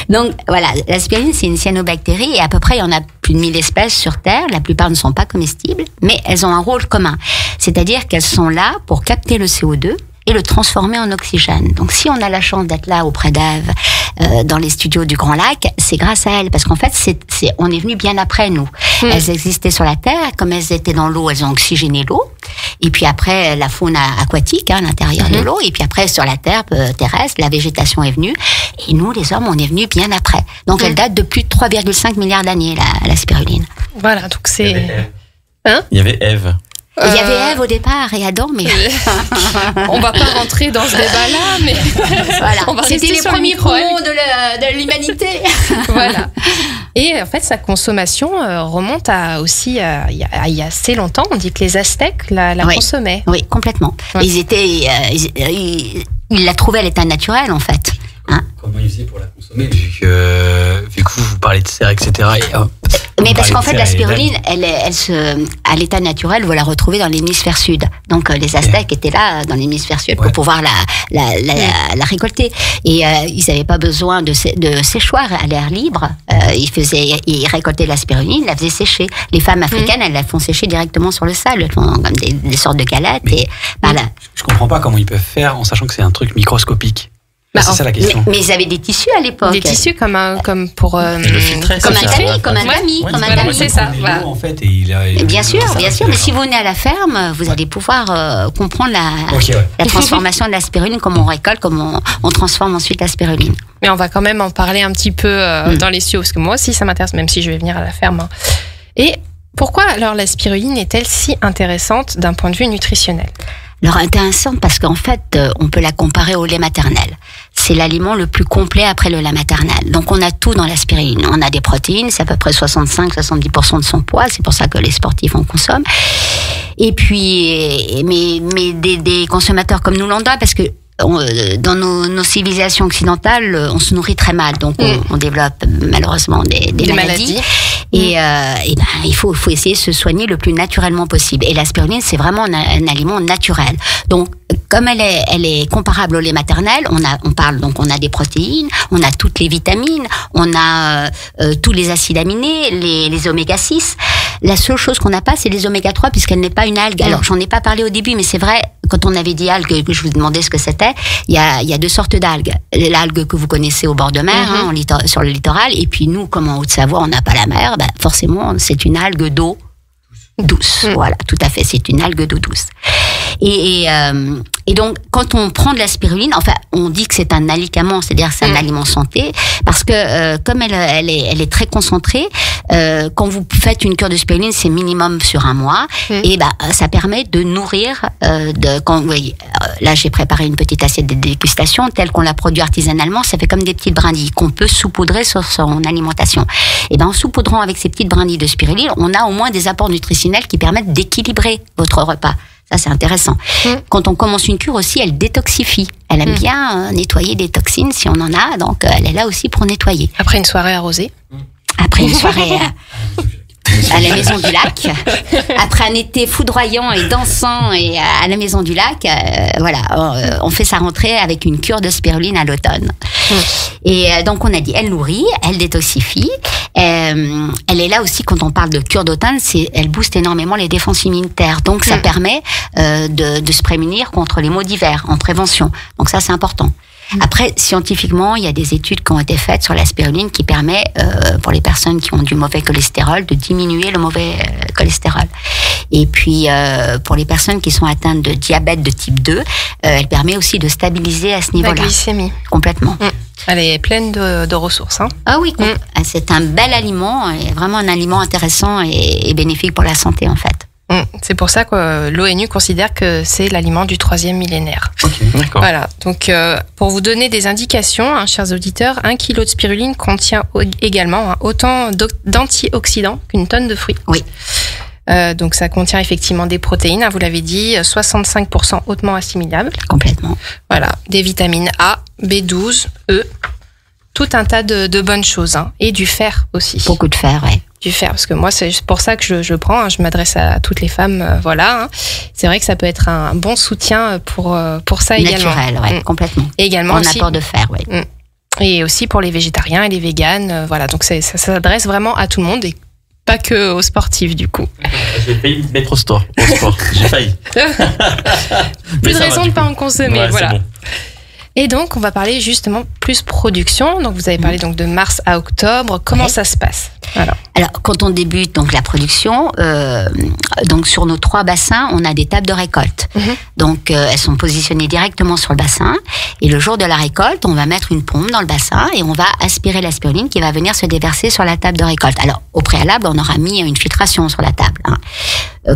Donc, voilà, la spiruline, c'est une cyanobactérie et à peu près, il y en a plus de 1000 espèces sur Terre. La plupart ne sont pas comestibles, mais elles ont un rôle commun. C'est-à-dire qu'elles sont là pour capter le CO2 et le transformer en oxygène. Donc, si on a la chance d'être là auprès d'Ève, dans les studios du Grand Lac, c'est grâce à elles, parce qu'en fait, on est venu bien après nous. Elles existaient sur la Terre, comme elles étaient dans l'eau, elles ont oxygéné l'eau. Et puis après, la faune aquatique, à l'intérieur de l'eau. Et puis après, sur la Terre terrestre, la végétation est venue. Et nous, les hommes, on est venus bien après. Donc, elle date de plus de 3,5 milliards d'années, la spiruline. Voilà, donc c'est... Il y avait Ève. Il y avait Ève au départ et Adam, mais... On va pas rentrer dans ce débat-là, mais... Voilà. C'était les premiers poumons de l'humanité. Voilà. Et en fait, sa consommation remonte il y a assez longtemps. On dit que les Aztèques la consommaient. Oui, complètement. Ouais. Ils la trouvaient à l'état naturel, en fait. Hein? Comment ils faisaient pour la consommer, vu que vous parlez de serre, etc. Mais parce qu'en fait, la spiruline, à l'état naturel, vous la retrouvez dans l'hémisphère sud. Donc, les Aztèques étaient là, dans l'hémisphère sud, pour pouvoir la récolter. Et ils n'avaient pas besoin de séchoir à l'air libre. Ils récoltaient la spiruline, ils la faisaient sécher. Les femmes africaines, elles la font sécher directement sur le sable. Elles font comme des sortes de galettes. Je comprends pas comment ils peuvent faire en sachant que c'est un truc microscopique. C'est ça la question. Mais ils avaient des tissus à l'époque. Des tissus comme pour le filtrer, comme un tamis, c'est ça. Voilà. En fait, bien sûr. Mais si vous venez à la ferme, vous allez pouvoir comprendre la transformation de la spiruline, comment on récolte, comment on transforme ensuite la spiruline. Mais on va quand même en parler un petit peu dans les studios, parce que moi aussi ça m'intéresse, même si je vais venir à la ferme. Hein. Et pourquoi alors la spiruline est-elle si intéressante d'un point de vue nutritionnel ? Alors intéressante parce qu'en fait, on peut la comparer au lait maternel. C'est l'aliment le plus complet après le lait maternel. Donc on a tout dans la spiruline. On a des protéines, c'est à peu près 65-70% de son poids. C'est pour ça que les sportifs en consomment. Et puis, mais des consommateurs comme nous lambda, parce que dans nos civilisations occidentales, on se nourrit très mal, donc on développe malheureusement des maladies. Et il faut essayer de se soigner le plus naturellement possible. Et la spiruline, c'est vraiment un aliment naturel. Donc, comme elle est comparable au lait maternel, on a des protéines, on a toutes les vitamines, on a tous les acides aminés, les oméga 6. La seule chose qu'on n'a pas, c'est les oméga 3, puisqu'elle n'est pas une algue. Alors, j'en ai pas parlé au début, mais c'est vrai, quand on avait dit algues, que je vous demandais ce que c'était, il y a 2 sortes d'algues. L'algue que vous connaissez au bord de mer, sur le littoral, et puis nous, comme en Haute-Savoie, on n'a pas la mer, forcément, c'est une algue d'eau douce. Voilà, tout à fait, c'est une algue d'eau douce. Et donc, quand on prend de la spiruline, enfin, on dit que c'est un alicament, c'est-à-dire que c'est un aliment santé, parce que comme elle est très concentrée, quand vous faites une cure de spiruline, c'est minimum sur 1 mois, et ça permet de nourrir. Là, j'ai préparé une petite assiette de dégustation telle qu'on l'a produit artisanalement. Ça fait comme des petites brindilles qu'on peut saupoudrer sur son alimentation. Et en saupoudrant avec ces petites brindilles de spiruline, on a au moins des apports nutritionnels qui permettent d'équilibrer votre repas. Ça, c'est intéressant. Quand on commence une cure aussi, elle détoxifie. Elle aime bien nettoyer des toxines si on en a, donc elle est là aussi pour nettoyer. Après une soirée arrosée. Après une soirée... à la Maison du Lac. Après un été foudroyant et dansant et à la Maison du Lac, on fait sa rentrée avec une cure de spiruline à l'automne. Et donc on a dit, elle nourrit, elle détoxifie. Elle est là aussi quand on parle de cure d'automne, elle booste énormément les défenses immunitaires. Donc ça permet de se prémunir contre les maux d'hiver en prévention. Donc ça c'est important. Après, scientifiquement, il y a des études qui ont été faites sur la spiruline qui permet, pour les personnes qui ont du mauvais cholestérol, de diminuer le mauvais cholestérol. Et puis, pour les personnes qui sont atteintes de diabète de type 2, elle permet aussi de stabiliser à ce niveau-là. La glycémie. Complètement. Elle est pleine de ressources. Hein. Ah oui, c'est un bel aliment, et vraiment un aliment intéressant et bénéfique pour la santé, en fait. C'est pour ça que l'ONU considère que c'est l'aliment du 3e millénaire. Okay, d'accord. Voilà. Donc, pour vous donner des indications, chers auditeurs, 1 kg de spiruline contient également autant d'antioxydants qu'une tonne de fruits. Oui. Donc, ça contient effectivement des protéines, vous l'avez dit, 65% hautement assimilables. Complètement. Voilà. Des vitamines A, B12, E, tout un tas de bonnes choses. Et du fer aussi. Beaucoup de fer, oui. Du fer, parce que moi c'est pour ça que je prends, je m'adresse à toutes les femmes, c'est vrai que ça peut être un bon soutien pour ça également. Naturel, ouais, complètement. Et également aussi apport de fer, oui. Et aussi pour les végétariens et les véganes, donc ça s'adresse vraiment à tout le monde et pas que aux sportifs du coup. J'ai failli me mettre au sport, j'ai failli. Plus de raison de ne pas en consommer, ouais, voilà. C'est bon. Et donc, on va parler justement plus production. Donc, vous avez parlé donc de mars à octobre. Comment ça se passe ? Alors, quand on débute donc la production, donc sur nos 3 bassins, on a des tables de récolte. Donc, elles sont positionnées directement sur le bassin. Et le jour de la récolte, on va mettre une pompe dans le bassin et on va aspirer la spiruline qui va venir se déverser sur la table de récolte. Alors, au préalable, on aura mis une filtration sur la table.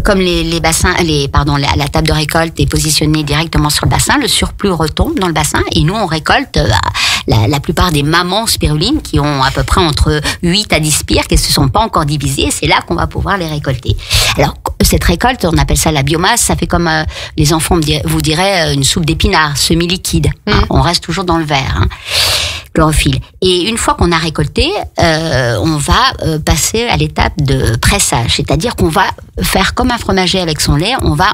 Comme la table de récolte est positionnée directement sur le bassin, le surplus retombe dans le bassin et nous on récolte la plupart des mamans spirulines qui ont à peu près entre 8 à 10 spires qui ne se sont pas encore divisées et c'est là qu'on va pouvoir les récolter. Alors cette récolte, on appelle ça la biomasse, ça fait comme les enfants vous diraient une soupe d'épinards semi-liquide. On reste toujours dans le vert. Chlorophylle. Et une fois qu'on a récolté, on va passer à l'étape de pressage, c'est-à-dire qu'on va faire comme un fromager avec son lait, on va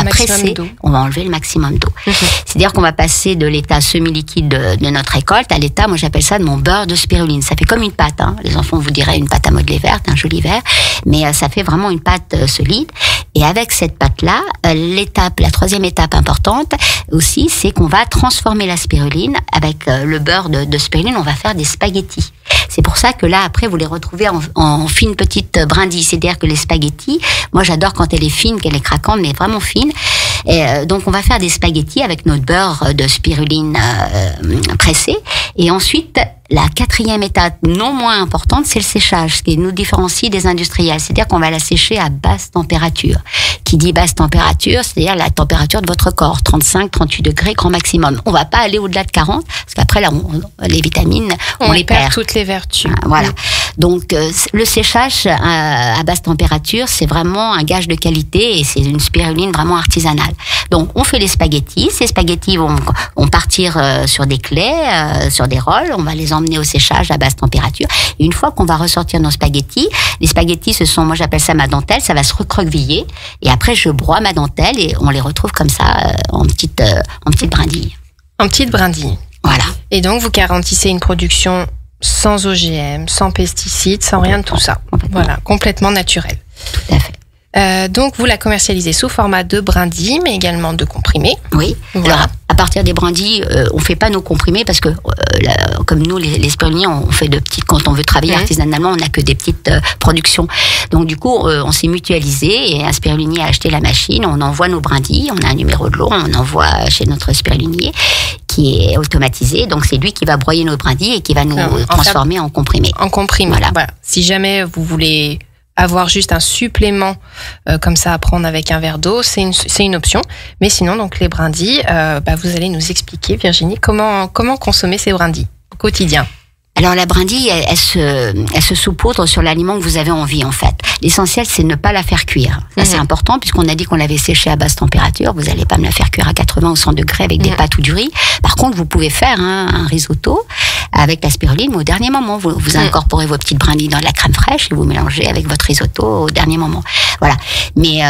presser, on va enlever le maximum d'eau. C'est-à-dire qu'on va passer de l'état semi-liquide de notre récolte à l'état, moi j'appelle ça de mon beurre de spiruline. Ça fait comme une pâte, les enfants vous diraient une pâte à modelé verte, un joli vert, mais ça fait vraiment une pâte solide. Et avec cette pâte-là, la 3e étape importante aussi, c'est qu'on va transformer la spiruline avec le beurre de spiruline, on va faire des spaghettis. C'est pour ça que là, après, vous les retrouvez en fines petites brindilles. C'est-à-dire que les spaghettis, moi j'adore quand elle est fine, qu'elle est craquante, mais vraiment fine. Et donc on va faire des spaghettis avec notre beurre de spiruline pressé. Et ensuite, la 4e étape, non moins importante, c'est le séchage, ce qui nous différencie des industriels. C'est-à-dire qu'on va la sécher à basse température. Qui dit basse température, c'est-à-dire la température de votre corps, 35, 38 degrés, grand maximum. On va pas aller au-delà de 40, parce qu'après, là, les vitamines, on les perd. Toutes les vertus. Voilà. Donc, le séchage à basse température, c'est vraiment un gage de qualité et c'est une spiruline vraiment artisanale. Donc, on fait les spaghettis. Ces spaghettis vont partir sur des claies, sur des rôles. On va les emmener au séchage à basse température. Et une fois qu'on va ressortir nos spaghettis, les spaghettis, moi j'appelle ça ma dentelle, ça va se recroqueviller. Et après, je broie ma dentelle et on les retrouve comme ça en petites brindilles. En petites brindilles. Voilà. Et donc, vous garantissez une production sans OGM, sans pesticides, sans rien de tout ça. Voilà, complètement naturel. Tout à fait. Donc, vous la commercialisez sous format de brindilles, mais également de comprimés. Oui. Voilà. Alors, à partir des brindilles, on fait pas nos comprimés parce que, comme nous, les spiruliniers, on fait de petites. Quand on veut travailler artisanalement, on n'a que des petites productions. Donc, du coup, on s'est mutualisé et un spirulinier a acheté la machine. On envoie nos brindilles. On a un numéro de lot. On envoie chez notre spirulinier qui est automatisé. Donc, c'est lui qui va broyer nos brindilles et qui va nous transformer en comprimés. En comprimés. Voilà. Si jamais vous voulez avoir juste un supplément comme ça à prendre avec un verre d'eau, c'est une option. Mais sinon, donc les brindilles, vous allez nous expliquer, Virginie, comment consommer ces brindilles au quotidien. Alors la brindille, elle se saupoudre sur l'aliment que vous avez envie en fait. L'essentiel, c'est ne pas la faire cuire. Ça, c'est important puisqu'on a dit qu'on l'avait séchée à basse température. Vous n'allez pas me la faire cuire à 80 ou 100 degrés avec des pâtes ou du riz. Par contre, vous pouvez faire un risotto avec la spiruline, mais au dernier moment. Vous incorporez vos petites brindilles dans de la crème fraîche et vous mélangez avec votre risotto au dernier moment. Voilà. Mais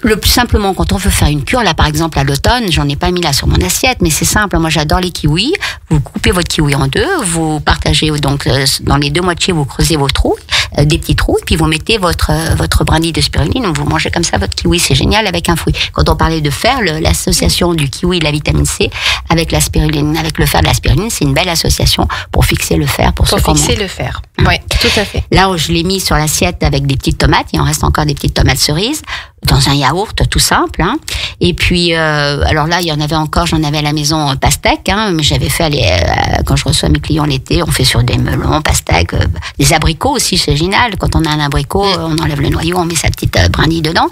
le plus simplement, quand on veut faire une cure, là par exemple à l'automne, j'en ai pas mis là sur mon assiette, mais c'est simple. Moi j'adore les kiwis. Vous coupez votre kiwi en deux, vous partagez donc dans les deux moitiés, vous creusez vos trous, des petits trous, et puis vous mettez votre brindille de spiruline. Vous mangez comme ça votre kiwi, c'est génial avec un fruit. Quand on parlait de fer, l'association du kiwi et de la vitamine C avec la spiruline, avec le fer de la spiruline, c'est une belle association pour fixer le fer. Pour fixer le fer, oui, tout à fait. Là où je l'ai mis sur l'assiette avec des petites tomates, il en reste encore des petites tomates cerises, dans un yaourt tout simple. Hein. Et puis, alors là, il y en avait encore, j'en avais à la maison pastèque, hein, mais j'avais fait, quand je reçois mes clients l'été, on fait sur des melons, pastèques, des abricots aussi, c'est génial. Quand on a un abricot, on enlève le noyau, on met sa petite brindille dedans.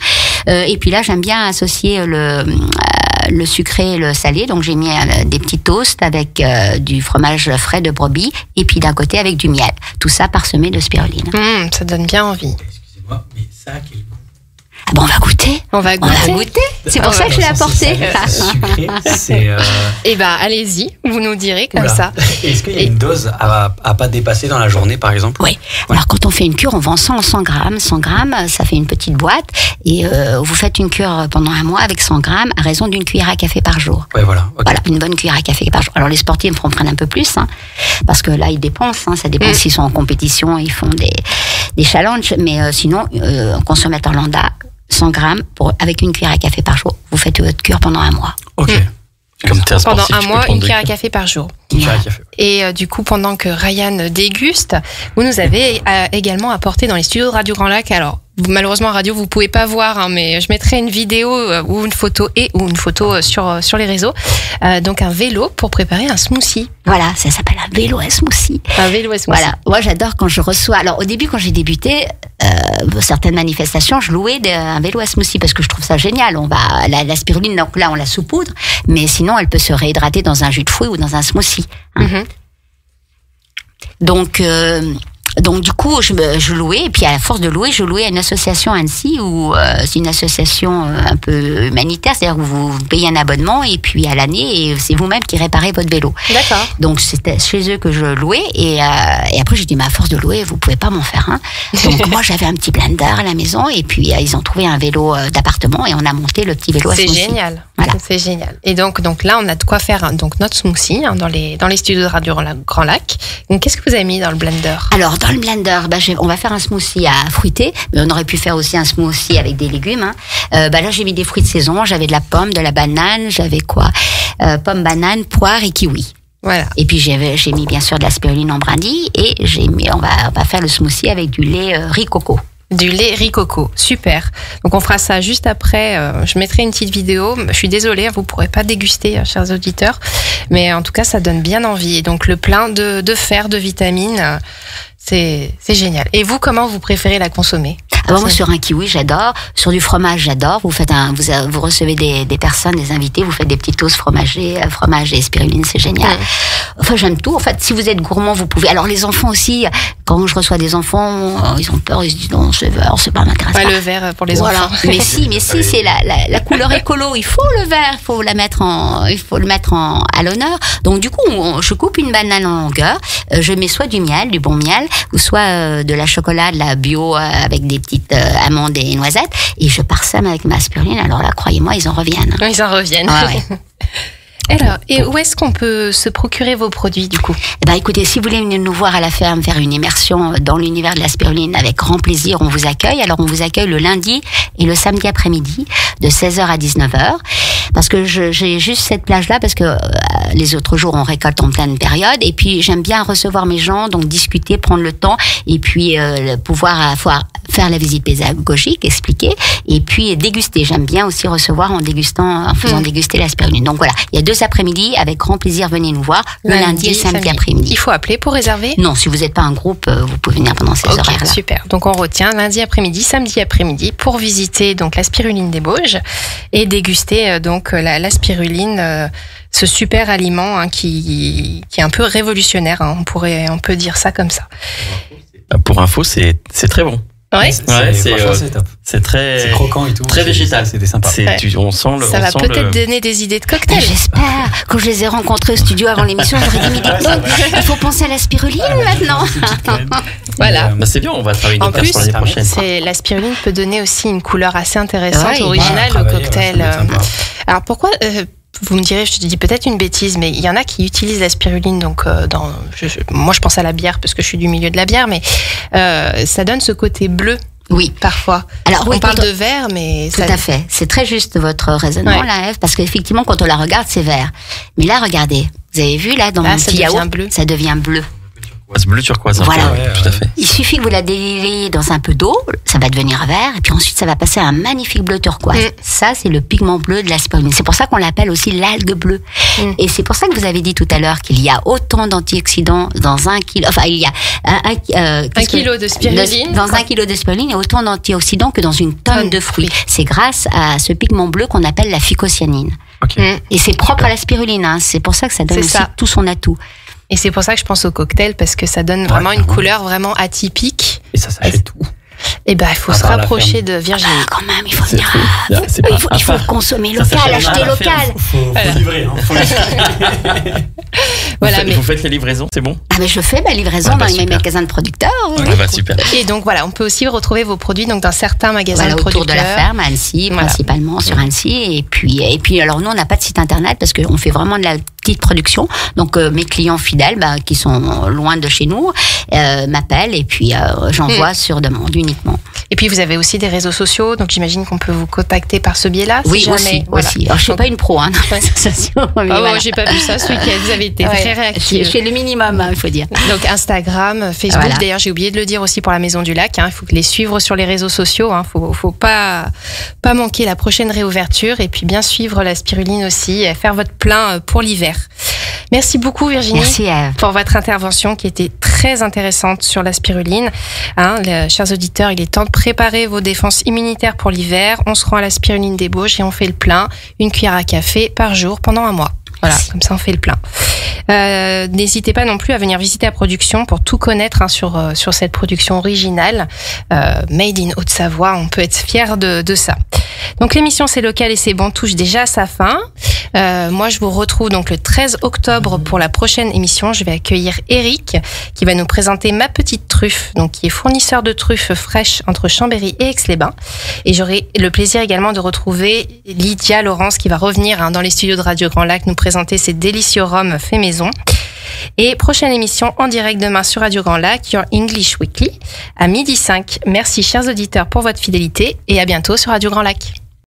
Et puis là, j'aime bien associer le sucré et le salé, donc j'ai mis des petits toasts avec du fromage frais de brebis, et puis d'un côté avec du miel. Tout ça parsemé de spiruline. Ça donne bien envie. Excusez-moi, mais ça a quel goût? Ah bon, on va goûter. On va goûter. C'est pour ça que je l'ai apporté. Sucré, c'est. Eh ben, allez-y, vous nous direz comme ça. Est-ce qu'il y a une dose à pas dépasser dans la journée, par exemple? Oui. Alors, quand on fait une cure, on vend 100 grammes. 100 grammes, ça fait une petite boîte. Et vous faites une cure pendant un mois avec 100 grammes à raison d'une cuillère à café par jour. Oui, voilà. Okay. Voilà, une bonne cuillère à café par jour. Alors, les sportifs en prennent un peu plus, hein, parce que là, ils dépensent. Hein, ça dépend s'ils sont en compétition, ils font des challenges. Mais sinon, un consommateur lambda, 100 grammes avec une cuillère à café par jour. Vous faites votre cure pendant un mois. Ok. Comme t'es un sportif, pendant un mois, une cuillère à café par jour. Une cuillère à café. Et du coup, pendant que Ryan déguste, vous nous avez également apporté dans les studios de Radio Grand Lac. Alors, malheureusement, à radio, vous pouvez pas voir, hein, mais je mettrai une vidéo ou une photo sur les réseaux. Donc, un vélo pour préparer un smoothie. Voilà, ça s'appelle un vélo à smoothie. Un vélo à smoothie. Voilà. Moi, j'adore quand je reçois. Alors, au début, quand j'ai débuté, certaines manifestations, je louais un vélo à smoothie parce que je trouve ça génial. La spiruline, donc là, on la saupoudre, mais sinon, elle peut se réhydrater dans un jus de fruits ou dans un smoothie. Hein. Donc du coup, je louais, et puis à la force de louer, je louais à une association à Annecy, où c'est une association un peu humanitaire, c'est-à-dire que vous payez un abonnement, et puis à l'année, et c'est vous-même qui réparez votre vélo. D'accord. Donc c'était chez eux que je louais, et après j'ai dit, mais à force de louer, vous pouvez pas m'en faire un. Donc moi j'avais un petit blender à la maison, et puis ils ont trouvé un vélo d'appartement, et on a monté le petit vélo à smoothie. C'est génial. Voilà. C'est génial. Et donc là, on a de quoi faire donc notre smoothie dans les studios de Radio Grand Lac. Donc qu'est-ce que vous avez mis dans le blender? Alors dans le blender, on va faire un smoothie à fruiter, mais on aurait pu faire aussi un smoothie avec des légumes. Hein. Là j'ai mis des fruits de saison, j'avais de la pomme, de la banane, j'avais quoi? Pomme, banane, poire et kiwi. Voilà. Et puis j'ai mis bien sûr de la spiruline en brindille, et on va faire le smoothie avec du lait riz coco. Du lait riz coco, super. Donc on fera ça juste après. Je mettrai une petite vidéo. Je suis désolée, vous ne pourrez pas déguster, chers auditeurs. Mais en tout cas, ça donne bien envie. Et donc le plein de fer, de vitamines, c'est génial. Et vous, comment vous préférez la consommer? Moi, sur un kiwi, j'adore. Sur du fromage, j'adore. Vous recevez des personnes, des invités, vous faites des petits toasts fromagés, fromage et spiruline, c'est génial. Enfin, j'aime tout. En fait, si vous êtes gourmand, vous pouvez. Alors, les enfants aussi, quand je reçois des enfants, ils ont peur, ils se disent non, c'est pas m'intéresse pas. Le vert pour les enfants. Mais si, c'est la couleur écolo. Il faut le vert, il faut le mettre à l'honneur. Donc, du coup, je coupe une banane en longueur. Je mets soit du miel, du bon miel, ou soit de la chocolat, de la bio avec des petites amandes et noisettes, et je parsème avec ma spiruline. Alors là, croyez-moi, ils en reviennent. Ils en reviennent. Ouais. Alors, et où est-ce qu'on peut se procurer vos produits, du coup? Écoutez, si vous voulez venir nous voir à la ferme, faire une immersion dans l'univers de la spiruline, avec grand plaisir, on vous accueille. Alors, on vous accueille le lundi et le samedi après-midi, de 16h à 19h. Parce que j'ai juste cette plage-là, parce que les autres jours, on récolte en pleine période. Et puis, j'aime bien recevoir mes gens, donc discuter, prendre le temps, et puis pouvoir à la fois faire la visite pédagogique, expliquer, et puis déguster. J'aime bien aussi recevoir en faisant déguster la spiruline. Donc voilà, il y a 2 après-midi, avec grand plaisir, venez nous voir, le lundi et samedi après-midi. Il faut appeler pour réserver? Non, si vous n'êtes pas un groupe, vous pouvez venir pendant ces horaires-là. Super. Donc on retient lundi après-midi, samedi après-midi, pour visiter donc la spiruline des Bauges et déguster donc la spiruline, ce super aliment, hein, qui est un peu révolutionnaire, hein, on peut dire ça comme ça. Pour info, c'est très bon. Ouais. C'est top. C'est très. C'est croquant et tout. Très végétal. C'était sympa. On sent le. Ça va peut-être donner des idées de cocktails. J'espère. Quand je les ai rencontrés au studio avant l'émission, j'aurais dit, il faut penser à la spiruline maintenant. Voilà. C'est bien, on va travailler une paire pour l'année prochaine. La spiruline peut donner aussi une couleur assez intéressante, originale au cocktail. Alors pourquoi vous me direz, je te dis peut-être une bêtise, mais il y en a qui utilisent la spiruline. Donc, moi, je pense à la bière parce que je suis du milieu de la bière, mais ça donne ce côté bleu. Oui, parfois. Alors, on parle de vert, mais tout à fait. C'est très juste votre raisonnement là, Ève, parce qu'effectivement, quand on la regarde, c'est vert. Mais là, regardez, vous avez vu là dans mon petit yaourt, ça devient bleu. Bleu turquoise. Voilà, tout à fait. Il suffit que vous la déliez dans un peu d'eau, ça va devenir vert, et puis ensuite ça va passer à un magnifique bleu turquoise. Ça, c'est le pigment bleu de la spiruline. C'est pour ça qu'on l'appelle aussi l'algue bleue. Et c'est pour ça que vous avez dit tout à l'heure qu'il y a autant d'antioxydants dans 1 kilo. Enfin, il y a un kilo de spiruline. Dans 1 kilo de spiruline, il y a autant d'antioxydants que dans une tonne de fruits. C'est grâce à ce pigment bleu qu'on appelle la phycocyanine. Et c'est propre à la spiruline. Hein. C'est pour ça que ça donne aussi tout son atout. Et c'est pour ça que je pense au cocktail, parce que ça donne vraiment une couleur vraiment atypique. Et ça fait tout. Et ben, il faut se rapprocher de Virginie. Quand même, il faut venir. Il faut consommer local, acheter local. Faut livrer. Voilà, vous faites les livraisons, c'est bon? Ah, mais je fais ma livraison dans les magasins de producteurs. Super. Et donc voilà, on peut aussi retrouver vos produits dans certains magasins de producteurs. Autour de la ferme, à Annecy, principalement sur Annecy. Et puis, alors nous, on n'a pas de site internet parce qu'on fait vraiment de la petite production. Donc mes clients fidèles, qui sont loin de chez nous, m'appellent et puis j'envoie sur demande uniquement. Et puis vous avez aussi des réseaux sociaux, donc j'imagine qu'on peut vous contacter par ce biais-là. Oui, aussi. Alors je suis pas une pro dans les réseaux sociaux. J'ai pas vu ça ce week-end. Vous avez été très réactive. Je fais le minimum, il faut dire. Donc Instagram, Facebook. D'ailleurs, j'ai oublié de le dire aussi pour la Maison du Lac. Il faut les suivre sur les réseaux sociaux. Faut pas manquer la prochaine réouverture. Et puis bien suivre la spiruline aussi. Faire votre plein pour l'hiver. Merci beaucoup Virginie. Merci Ève. Pour votre intervention qui était très intéressante sur la spiruline. Chers auditeurs, il est temps de préparer vos défenses immunitaires pour l'hiver. On se rend à la spiruline des Bauges et on fait le plein, 1 cuillère à café par jour pendant 1 mois. Voilà, comme ça on fait le plein. N'hésitez pas non plus à venir visiter la production pour tout connaître sur cette production originale, made in Haute-Savoie. On peut être fier de ça. Donc l'émission C'est local et c'est bon touche déjà à sa fin. Moi je vous retrouve donc le 13 octobre pour la prochaine émission. Je vais accueillir Eric qui va nous présenter Ma Petite Truffe, donc qui est fournisseur de truffes fraîches entre Chambéry et Aix-les-Bains. Et j'aurai le plaisir également de retrouver Lydia Laurence qui va revenir dans les studios de Radio Grand Lac nous présenter ses délicieux rhums faits maison. Et prochaine émission en direct demain sur Radio Grand Lac, Your English Weekly, à 12h05. Merci chers auditeurs pour votre fidélité et à bientôt sur Radio Grand Lac.